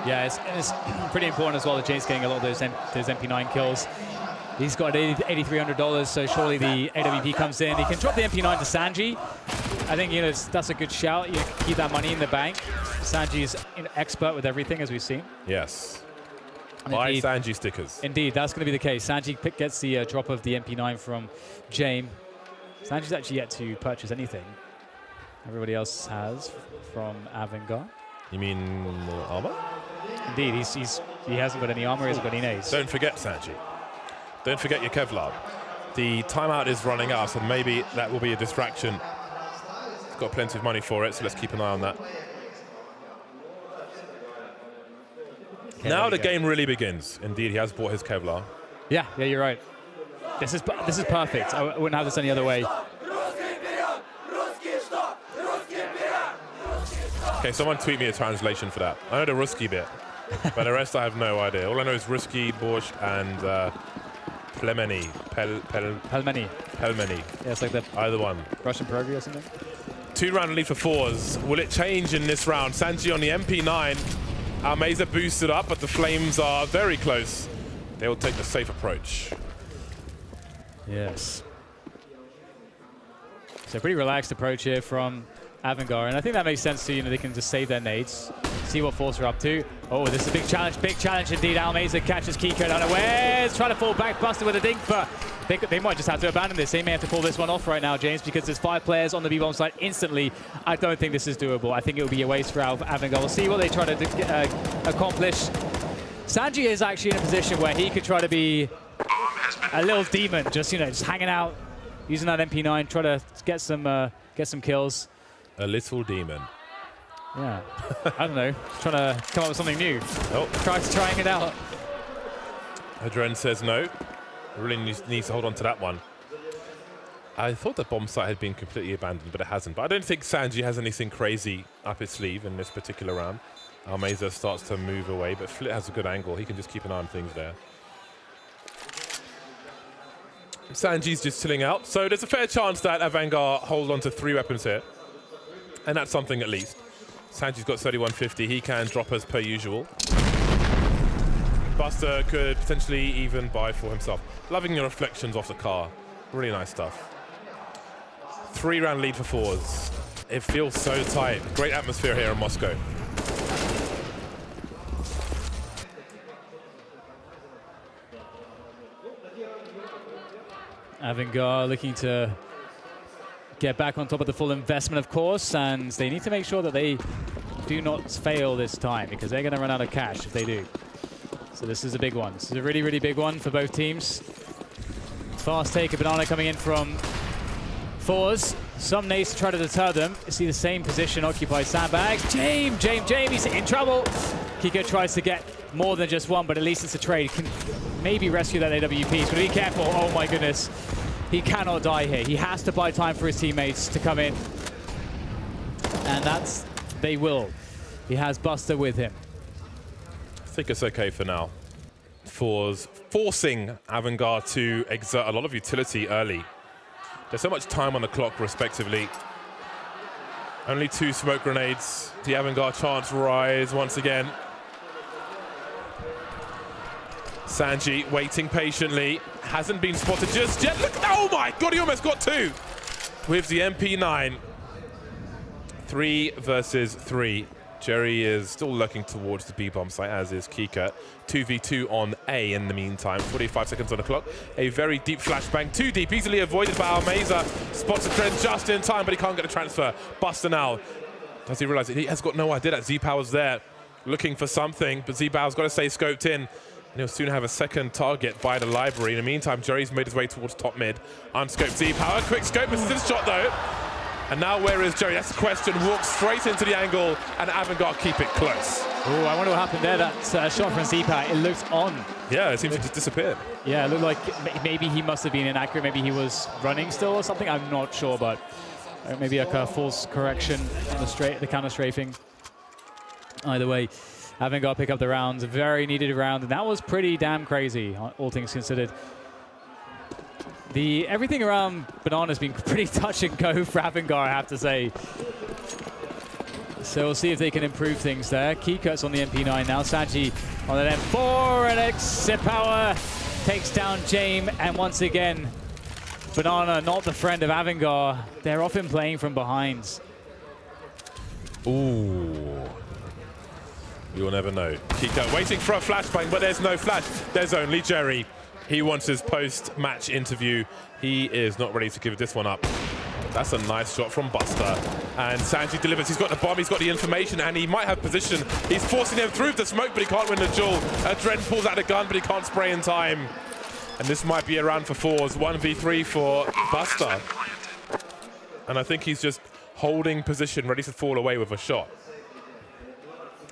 Yeah, it's pretty important as well that James getting a lot of those MP9 kills. He's got $8,300, so surely the AWP comes in. He can drop the MP9 to sanji. I think that's a good shout. You keep that money in the bank. Sanji is expert with everything, as we've seen. Yes. Buy sanji stickers. Indeed, that's going to be the case. Sanji gets the drop of the MP9 from Jame. Sanji's actually yet to purchase anything. Everybody else has from Avangar. You mean armor? Indeed, he hasn't got any armor, he hasn't got any nades. Don't forget, Sanji. Don't forget your Kevlar. The timeout is running out, so maybe that will be a distraction. He's got plenty of money for it, so let's keep an eye on that. Okay, now the game really begins. Indeed, he has bought his Kevlar. Yeah, you're right. This is perfect. I wouldn't have this any other way. Okay, someone tweet me a translation for that. I know the Ruski bit, but the rest I have no idea. All I know is Ruski, Borscht, and Plemeni. Pelmeni. Yeah, it's like the either one. Russian Perovia or something. 2-round lead for forZe. Will it change in this round? Sanji on the MP9. Almeza boosted up, but the Flames are very close. They will take the safe approach. Yes. So pretty relaxed approach here from Avangar, and I think that makes sense too. They can just save their nades, see what forZe are up to. Oh, this is a big challenge indeed. Almeza catches Kiko unawares, trying to fall back, Buster with a dink, but They might just have to abandon this. They may have to pull this one off right now, James, because there's 5 players on the B-bomb side instantly. I don't think this is doable. I think it will be a waste for Avangar. We'll see what they try to accomplish. sanji is actually in a position where he could try to be a little demon, just hanging out, using that MP9, try to get some kills. A little demon. Yeah, I don't know, trying to come up with something new. Oh. Trying it out. Adren says no. Really needs to hold on to that one. I thought the bomb site had been completely abandoned, but it hasn't. But I don't think sanji has anything crazy up his sleeve in this particular round. Almeza starts to move away, but Flit has a good angle. He can just keep an eye on things there. Sanji's just chilling out. So there's a fair chance that Avangar hold on to 3 weapons here. And that's something at least. Sanji's got 3150. He can drop as per usual. Buster could potentially even buy for himself. Loving the reflections off the car. Really nice stuff. 3-round lead for forZe. It feels so tight. Great atmosphere here in Moscow. Avangar looking to get back on top of the full investment, of course, and they need to make sure that they do not fail this time, because they're going to run out of cash if they do. So this is a big one. This is a really, really big one for both teams. Fast take, a banana coming in from forZe. Some nades to try to deter them. You see the same position occupied. Sandbags. Jame, he's in trouble. Kiko tries to get more than just one, but at least it's a trade. Can maybe rescue that AWP. He's going to be careful. Oh my goodness. He cannot die here. He has to buy time for his teammates to come in. And they will. He has Buster with him. I think it's okay for now. forZe forcing Avangar to exert a lot of utility early. There's so much time on the clock, respectively. Only 2 smoke grenades. The Avangar chance rise once again. Sanji waiting patiently. Hasn't been spotted just yet. Look, oh my God, he almost got 2 with the MP9. 3 versus 3. Jerry is still looking towards the B-bomb site, as is Kika. 2v2 on A in the meantime. 45 seconds on the clock. A very deep flashbang. Too deep, easily avoided by Almeza. Spots a trend just in time, but he can't get a transfer. Buster now. Does he realize it? He has got no idea that Z-Power's there, looking for something, but Z-Power's got to stay scoped in. And he'll soon have a second target by the library. In the meantime, Jerry's made his way towards top mid. Unscoped Z-Power. Quick scope, misses his shot though. And now where is Jerry? That's the question. Walks straight into the angle, and Avangar keep it close. Oh, I wonder what happened there. That shot from Z-Power, it looked on. Yeah, it seems to just disappear. Yeah, it looked like maybe he must have been inaccurate. Maybe he was running still or something. I'm not sure, but maybe like a false correction on the counter strafing. Either way, Avangar pick up the rounds. A very needed round, and that was pretty damn crazy, all things considered. Everything around Banana's been pretty touch and go for Avangar, I have to say. So we'll see if they can improve things there. Keycut's on the MP9 now. Sanji on an M4, and exit power takes down Jame. And once again, Banana, not the friend of Avangar. They're often playing from behind. Ooh. You'll never know. Keycut waiting for a flashbang, but there's no flash. There's only Jerry. He wants his post-match interview. He is not ready to give this one up. That's a nice shot from Buster. And Sanji delivers. He's got the bomb, he's got the information, and he might have position. He's forcing him through the smoke, but he can't win the duel. Adren pulls out the gun, but he can't spray in time. And this might be a round for forZe. 1v3 for Buster. And I think he's just holding position, ready to fall away with a shot.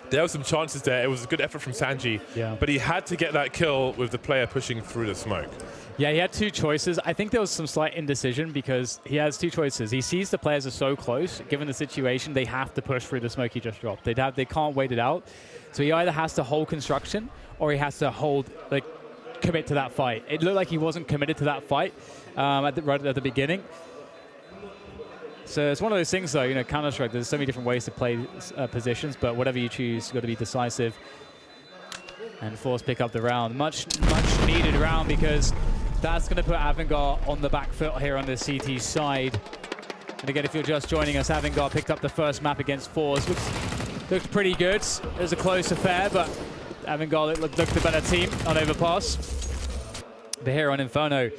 There were some chances there. It was a good effort from Sanji, but he had to get that kill with the player pushing through the smoke. Yeah, he had 2 choices. I think there was some slight indecision because he has 2 choices. He sees the players are so close. Given the situation, they have to push through the smoke he just dropped. They can't wait it out. So he either has to hold construction or he has to commit to that fight. It looked like he wasn't committed to that fight right at the beginning. So it's one of those things, though, Counter-Strike, there's so many different ways to play positions, but whatever you choose, you've got to be decisive. And forZe pick up the round. Much needed round, because that's going to put Avangar on the back foot here on the CT side. And again, if you're just joining us, Avangar picked up the first map against forZe. Looked pretty good. It was a close affair, but Avangar looked the better team on Overpass. But here on Inferno,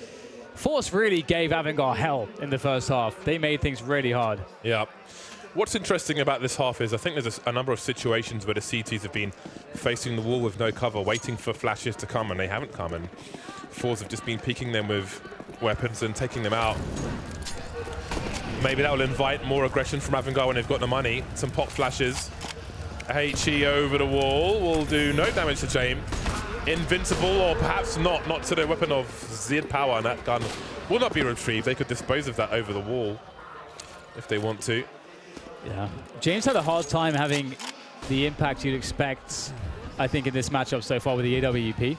forZe really gave Avangar hell in the first half. They made things really hard. Yeah. What's interesting about this half is I think there's a number of situations where the CTs have been facing the wall with no cover, waiting for flashes to come, and they haven't come. And forZe have just been peeking them with weapons and taking them out. Maybe that will invite more aggression from Avangar when they've got the money. Some pop flashes. HE over the wall will do no damage to Jame. Invincible, or perhaps not. Not to the weapon of Zed power, and that gun will not be retrieved. They could dispose of that over the wall if they want to. Yeah. James had a hard time having the impact you'd expect, I think, in this matchup so far with the AWP.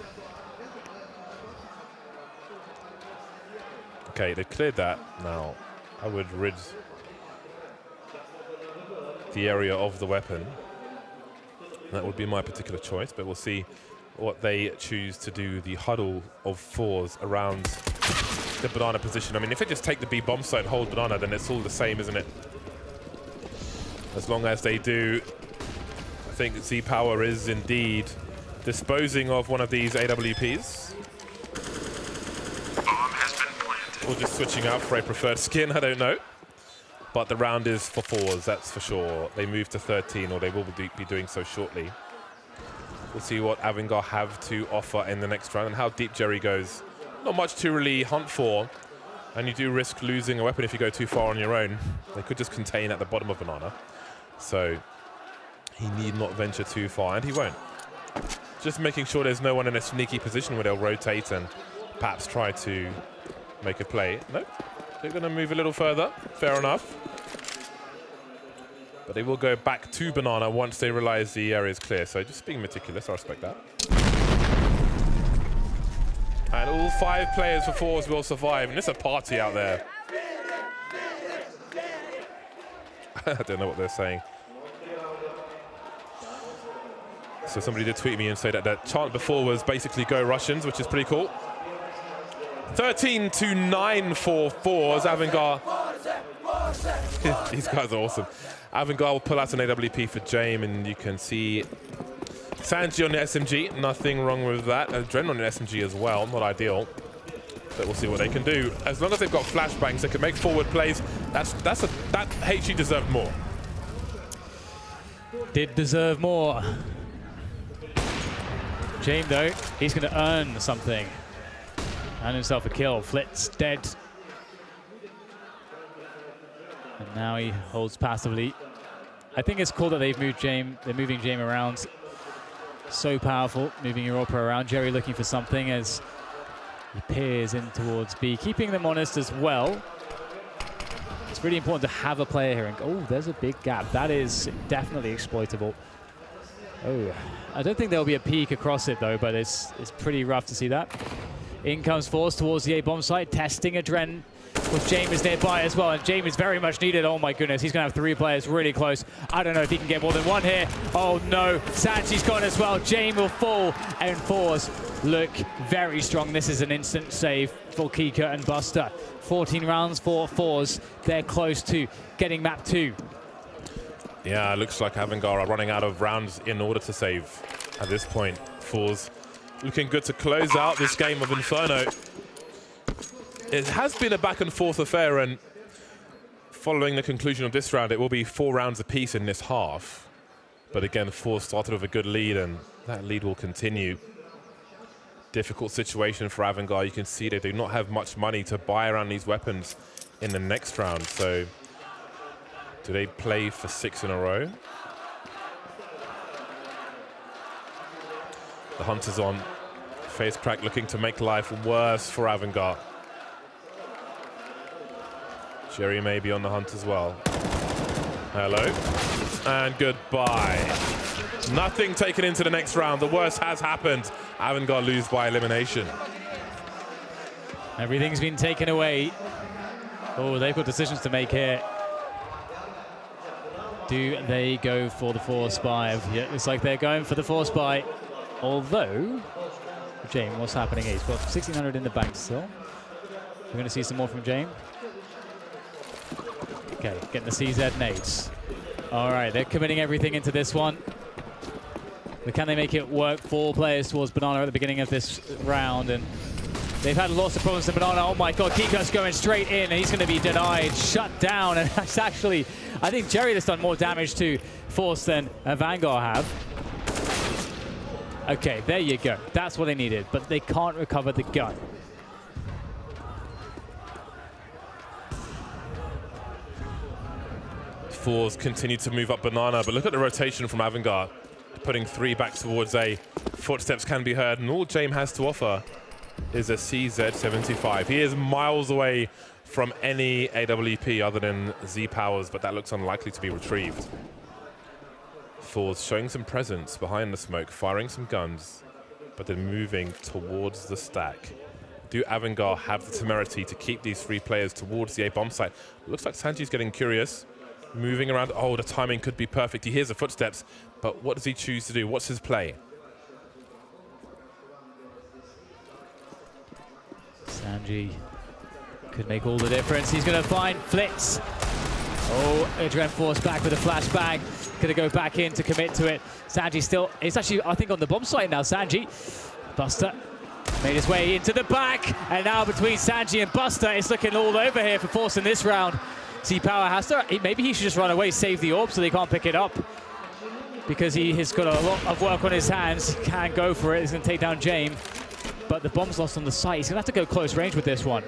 Okay, they cleared that. Now, I would rid the area of the weapon. That would be my particular choice, but we'll see what they choose to do. The huddle of forZe around the banana position. I mean, if they just take the B bomb site, hold banana, then it's all the same, isn't it? As long as they do, I think Z Power is indeed disposing of one of these AWPs. Or just switching out for a preferred skin, I don't know. But the round is for forZe, that's for sure. They move to 13, or they will be doing so shortly. We'll see what Avangar have to offer in the next round and how deep Jerry goes. Not much to really hunt for, and you do risk losing a weapon if you go too far on your own. They could just contain at the bottom of banana. So he need not venture too far, and he won't. Just making sure there's no one in a sneaky position where they'll rotate and perhaps try to make a play. Nope, they're going to move a little further. Fair enough. But they will go back to banana once they realize the area is clear. So just being meticulous, I respect that. And all 5 players for forZe will survive, and it's a party out there. I don't know what they're saying. So somebody did tweet me and say that that chant before was basically go Russians, which is pretty cool. 13-9 for forZe. Avangar. These guys are awesome. Avangar will pull out an AWP for Jame, and you can see Sanji on the SMG. Nothing wrong with that. Adrenaline on the SMG as well. Not ideal. But we'll see what they can do. As long as they've got flashbangs, they can make forward plays. That HE deserved more. Did deserve more. Jame, though, he's going to earn something. Earn himself a kill. Flit's dead. And now he holds passively. I think it's cool that they've moved Jame. They're moving Jame around. So powerful, moving Europa around. Jerry looking for something as he peers in towards B, keeping them honest as well. It's really important to have a player here. And oh, there's a big gap. That is definitely exploitable. Oh, I don't think there'll be a peek across it though, but it's pretty rough to see that. In comes forZe towards the A-bomb site, testing Adren with Jame nearby as well, and Jame is very much needed. Oh my goodness, he's gonna have 3 players really close. I don't know if he can get more than 1 here. Oh no, Sanchi's gone as well. Jame will fall, and forZe look very strong. This is an instant save for Kika and Buster. 14 rounds for forZe. They're close to getting map 2. Yeah, it looks like Avangar are running out of rounds in order to save at this point. forZe looking good to close out this game of Inferno. It has been a back and forth affair, and following the conclusion of this round, it will be 4 rounds apiece in this half. But again, forZe started with a good lead, and that lead will continue. Difficult situation for Avangar. You can see they do not have much money to buy around these weapons in the next round. So do they play for 6 in a row? The Hunter's on. Face crack looking to make life worse for Avangar. Jerry may be on the hunt as well. Hello. And goodbye. Nothing taken into the next round. The worst has happened. Avangar lose by elimination. Everything's been taken away. Oh, they've got decisions to make here. Do they go for the force buy? Yeah, looks like they're going for the force buy. Although, Jame, what's happening here? He's got 1,600 in the bank still. We're going to see some more from Jame. Okay, getting the CZ nades. All right, they're committing everything into this one. But can they make it work? 4 players towards banana at the beginning of this round, and They've had lots of problems in Banana. Oh my god, Kiko's going straight in, and he's going to be denied, shut down. And that's actually, I think Jerry has done more damage to forZe than Avangar have. Okay, there you go. That's what they needed, but they can't recover the gun. forZe continue to move up Banana, but look at the rotation from Avangar, putting 3 back towards A. Footsteps can be heard, and all Jame has to offer is a CZ75. He is miles away from any AWP other than Z Powers, but that looks unlikely to be retrieved. forZe showing some presence behind the smoke, firing some guns, but then moving towards the stack. Do Avangar have the temerity to keep these 3 players towards the A bomb site? Looks like Sanji's getting curious. Moving around. Oh, the timing could be perfect. He hears the footsteps, but what does he choose to do? What's his play? Sanji could make all the difference. He's going to find Flitz. Oh, Adren force back with a flashbang. Going to go back in to commit to it. Sanji still, it's actually, I think, on the bomb site now. Sanji. Buster made his way into the back. And now between Sanji and Buster, it's looking all over here for forZe in this round. Z Power has to, maybe he should just run away, save the orb so they can't pick it up. Because he has got a lot of work on his hands. Can go for it. He's going to take down Jame. But the bomb's lost on the site. He's going to have to go close range with this one.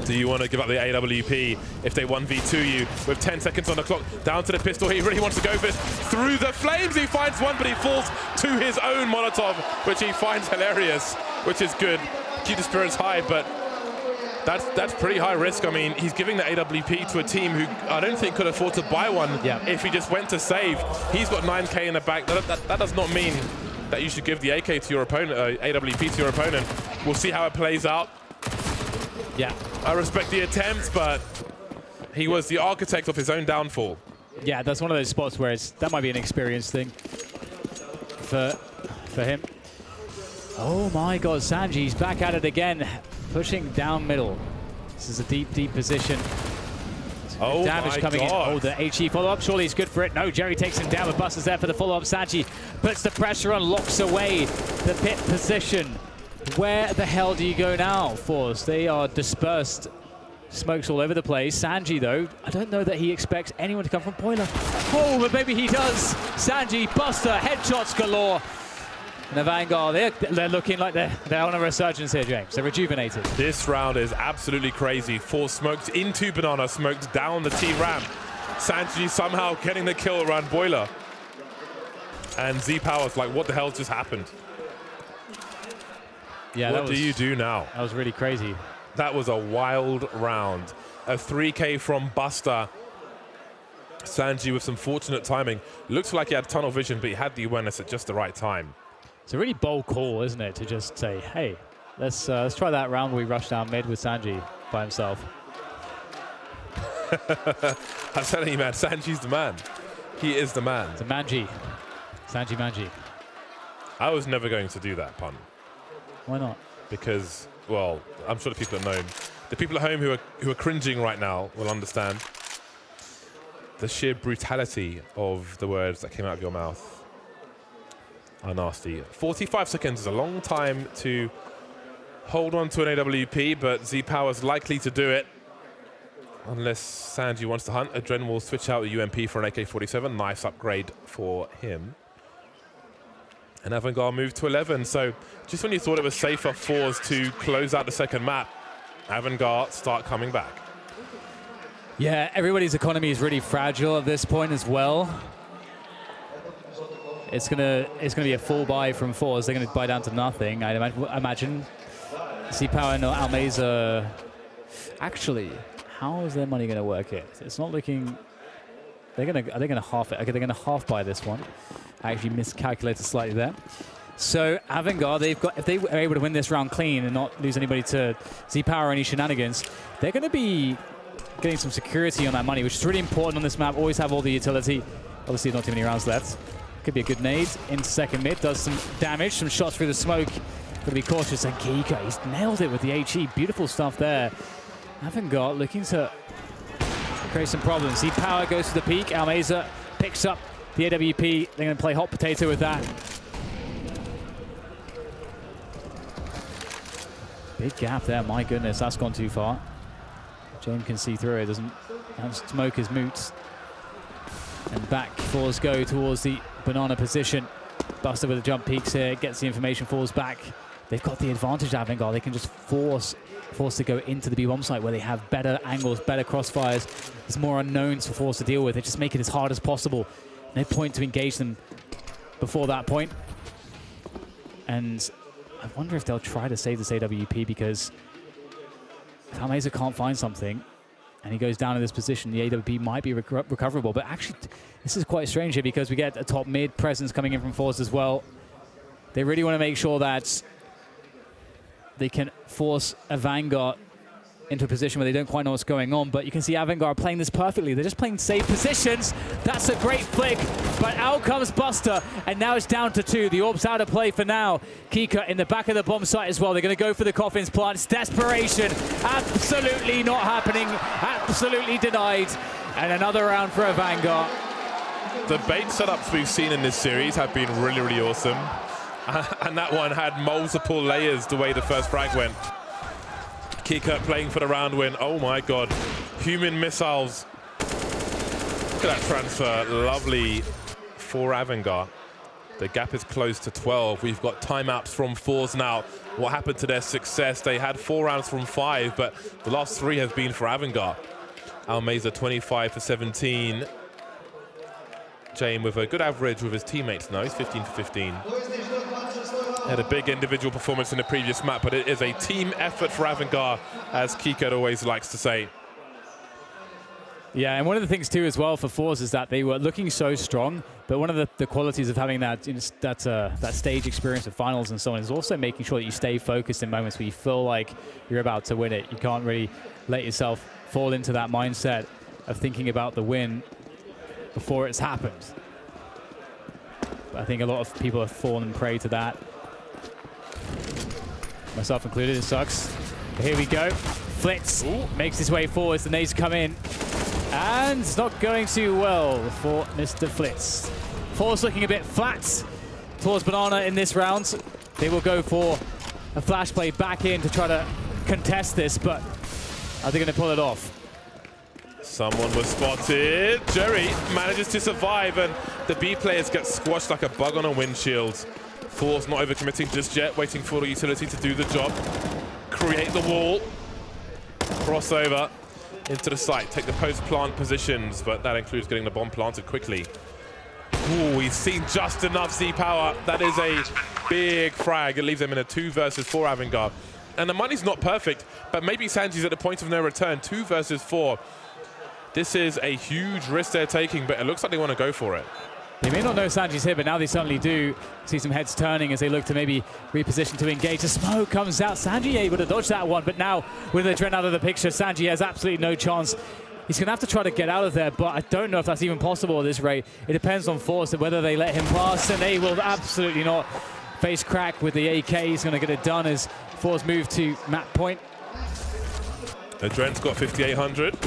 Do you want to give up the AWP if they 1v2 you with 10 seconds on the clock? Down to the pistol. He really wants to go for this. Through the flames, he finds one, but he falls to his own Molotov, which he finds hilarious, which is good. Keep the spirits high, but that's pretty high risk. I mean, he's giving the AWP to a team who I don't think could afford to buy one if he just went to save. He's got 9K in the back. That does not mean that you should give the AK to your opponent, AWP to your opponent. We'll see how it plays out. Yeah. I respect the attempts, but he was the architect of his own downfall. Yeah, that's one of those spots where that might be an experience thing for him. Oh my god, Sanji's back at it again, pushing down middle. This is a deep, deep position. Oh damage my coming god. in. Oh, the HE follow-up. Surely he's good for it. No, Jerry takes him down, but Buster's there for the follow-up. Sanji puts the pressure on, locks away the pit position. Where the hell do you go now, forZe? They are dispersed. Smokes all over the place. Sanji, though, I don't know that he expects anyone to come from Boiler. Oh, but maybe he does. Sanji, Buster, headshots galore. And Avangar, they're looking like they're on a resurgence here, James. They're rejuvenated. This round is absolutely crazy. forZe smoked into Banana, smoked down the T-Ram. Sanji somehow getting the kill around Boiler. And Z Power's like, what the hell just happened? Yeah, what do you do now? That was really crazy. That was a wild round. A 3K from Buster. Sanji with some fortunate timing. Looks like he had tunnel vision, but he had the awareness at just the right time. It's a really bold call, isn't it, to just say, hey, let's try that round where we rush down mid with Sanji by himself. I'm telling you, man, Sanji's the man. He is the man. It's a Manji. Sanji Manji. I was never going to do that pun. Why not? Because, well, I'm sure the people at home, the people at home who are cringing right now will understand the sheer brutality of the words that came out of your mouth are nasty. 45 seconds is a long time to hold on to an AWP, but Z Power's likely to do it. Unless Sanji wants to hunt. Adren will switch out a UMP for an AK-47. Nice upgrade for him. And Avangar moved to 11. So just when you thought it was safer forZe to close out the second map, Avangar start coming back. Yeah, everybody's economy is really fragile at this point as well. It's gonna be a full buy from forZe. They're gonna buy down to nothing. I imagine. Z Power and Almeza. Actually, how is their money gonna work here? It's not looking. Are they gonna half it? Okay, they're gonna half buy this one. I actually miscalculated slightly there. So Avangar, if they were able to win this round clean and not lose anybody to Z Power or any shenanigans, they're gonna be getting some security on that money, which is really important on this map. Always have all the utility. Obviously, not too many rounds left. Could be a good nade into second mid. Does some damage, some shots through the smoke. Got to be cautious. And Kiko, he's nailed it with the HE. Beautiful stuff there. Avangar looking to create some problems. Z Power goes to the peak. Almeza picks up the AWP. They're going to play hot potato with that. Big gap there, my goodness, that's gone too far. Jame can see through it, doesn't smoke his moots. And back forZe go towards the banana position. Buster with the jump peaks here, gets the information, falls back. They've got the advantage, Avangar. They can just force to go into the B-bomb site where they have better angles, better crossfires. There's more unknowns for forZe to deal with. They just make it as hard as possible. No point to engage them before that point. And I wonder if they'll try to save this AWP, because if Almeza can't find something and he goes down in this position, the AWP might be recoverable. But actually, this is quite strange here, because we get a top mid presence coming in from forZe as well. They really want to make sure that they can force Avangar into a position where they don't quite know what's going on. But you can see Avangar playing this perfectly. They're just playing safe positions. That's a great flick, but out comes Buster, and now it's down to 2. The orb's out of play for now. Kika in the back of the bomb site as well. They're going to go for the coffins plant. It's desperation. Absolutely not happening. Absolutely denied. And another round for Avangar. The bait setups we've seen in this series have been really, really awesome. And that one had multiple layers the way the first frag went. Kika playing for the round win. Oh my God. Human missiles. Look at that transfer. Lovely for Avangar. The gap is close to 12. We've got timeouts from forZe now. What happened to their success? They had 4 rounds from 5, but the last 3 have been for Avangar. Almeza 25 for 17. Jame with a good average with his teammates now. He's 15 for 15. Had a big individual performance in the previous map, but it is a team effort for Avangar, as Kika always likes to say. Yeah, and one of the things too as well for forZe is that they were looking so strong, but one of the qualities of having that that stage experience of finals and so on is also making sure that you stay focused in moments where you feel like you're about to win it. You can't really let yourself fall into that mindset of thinking about the win before it's happened. But I think a lot of people have fallen prey to that. Myself included, it sucks. But here we go. Flitz makes his way forward. The nades come in. And it's not going too well for Mr. Flitz. forZe looking a bit flat towards Banana in this round. They will go for a flash play back in to try to contest this, but are they going to pull it off? Someone was spotted. Jerry manages to survive, and the B players get squashed like a bug on a windshield. forZe not overcommitting just yet, waiting for the utility to do the job. Create the wall. Crossover into the site. Take the post-plant positions, but that includes getting the bomb planted quickly. Ooh, we've seen just enough Z power. That is a big frag. It leaves them in a 2 versus 4 Avangar. And the money's not perfect, but maybe Sanji's at the point of no return. 2 versus 4. This is a huge risk they're taking, but it looks like they want to go for it. They may not know Sanji's here, but now they certainly do. See some heads turning as they look to maybe reposition to engage. The smoke comes out. Sanji able to dodge that one, but now with the Adren out of the picture, Sanji has absolutely no chance. He's going to have to try to get out of there, but I don't know if that's even possible at this rate. It depends on forZe, whether they let him pass, and they will absolutely not. Face crack with the AK. He's going to get it done as forZe move to map point. Adren's got 5,800.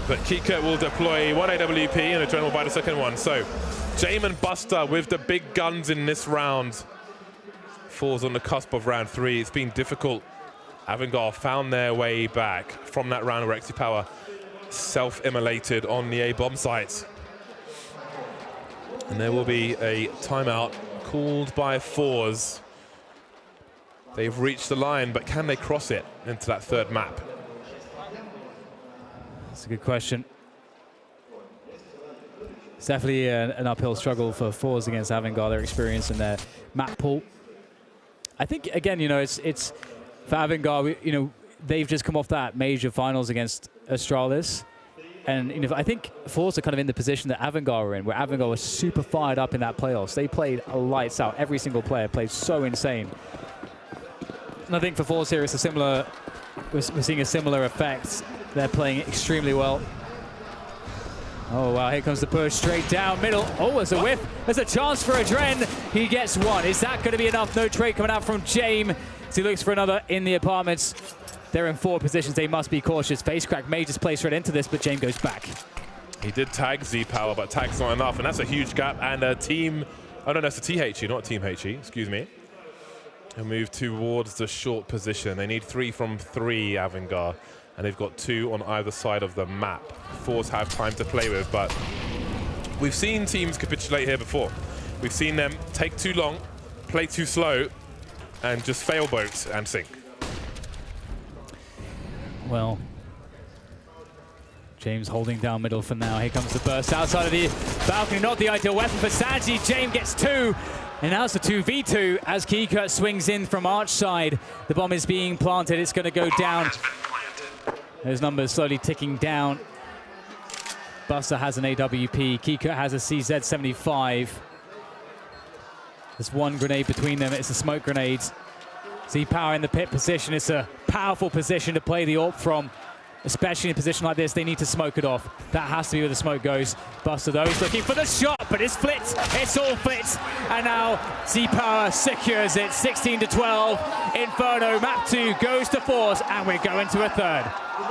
But Kika will deploy 1 AWP and Adren will buy the second one. So Jame and Buster with the big guns in this round. forZe on the cusp of round 3. It's been difficult. Avangar found their way back from that round where XP Power self-immolated on the A-bomb site. And there will be a timeout called by forZe. They've reached the line, but can they cross it into that third map? That's a good question. It's definitely an uphill struggle for forZe against Avangar, their experience in their map pool. I think, again, you know, it's for Avangar, you know, they've just come off that major finals against Astralis. And you know, I think forZe are kind of in the position that Avangar were in, where Avangar was super fired up in that playoffs. They played lights out. Every single player played so insane. And I think for forZe here, it's a similar, we're seeing a similar effect. They're playing extremely well. Oh, wow, here comes the push straight down middle. Oh, there's a whiff. There's a chance for Adren. He gets one. Is that going to be enough? No trade coming out from Jame. So he looks for another in the apartments. They're in 4 positions. They must be cautious. Facecrack may just play straight into this, but Jame goes back. He did tag Z Power, but tag's not enough, and that's a huge gap. And a team, oh no, that's a THE, not a Team HE, excuse me. He'll move towards the short position. They need 3 from 3, Avangar, and they've got 2 on either side of the map. forZe have time to play with, but we've seen teams capitulate here before. We've seen them take too long, play too slow, and just fail boats and sink. Well, James holding down middle for now. Here comes the burst outside of the balcony. Not the ideal weapon for Sanji. James gets 2. And now it's a 2v2 as Kikurt swings in from arch side. The bomb is being planted. It's going to go down. Those numbers slowly ticking down. Buster has an AWP. Kikurt has a CZ75. There's 1 grenade between them. It's a smoke grenade. Z-Power in the pit position. It's a powerful position to play the AWP from. Especially in a position like this, they need to smoke it off. That has to be where the smoke goes. Buster, though, is looking for the shot, but it's flit. It's all flit. And now Z-Power secures it. 16-12. Inferno, map 2 goes to forZe, and we're going to a third.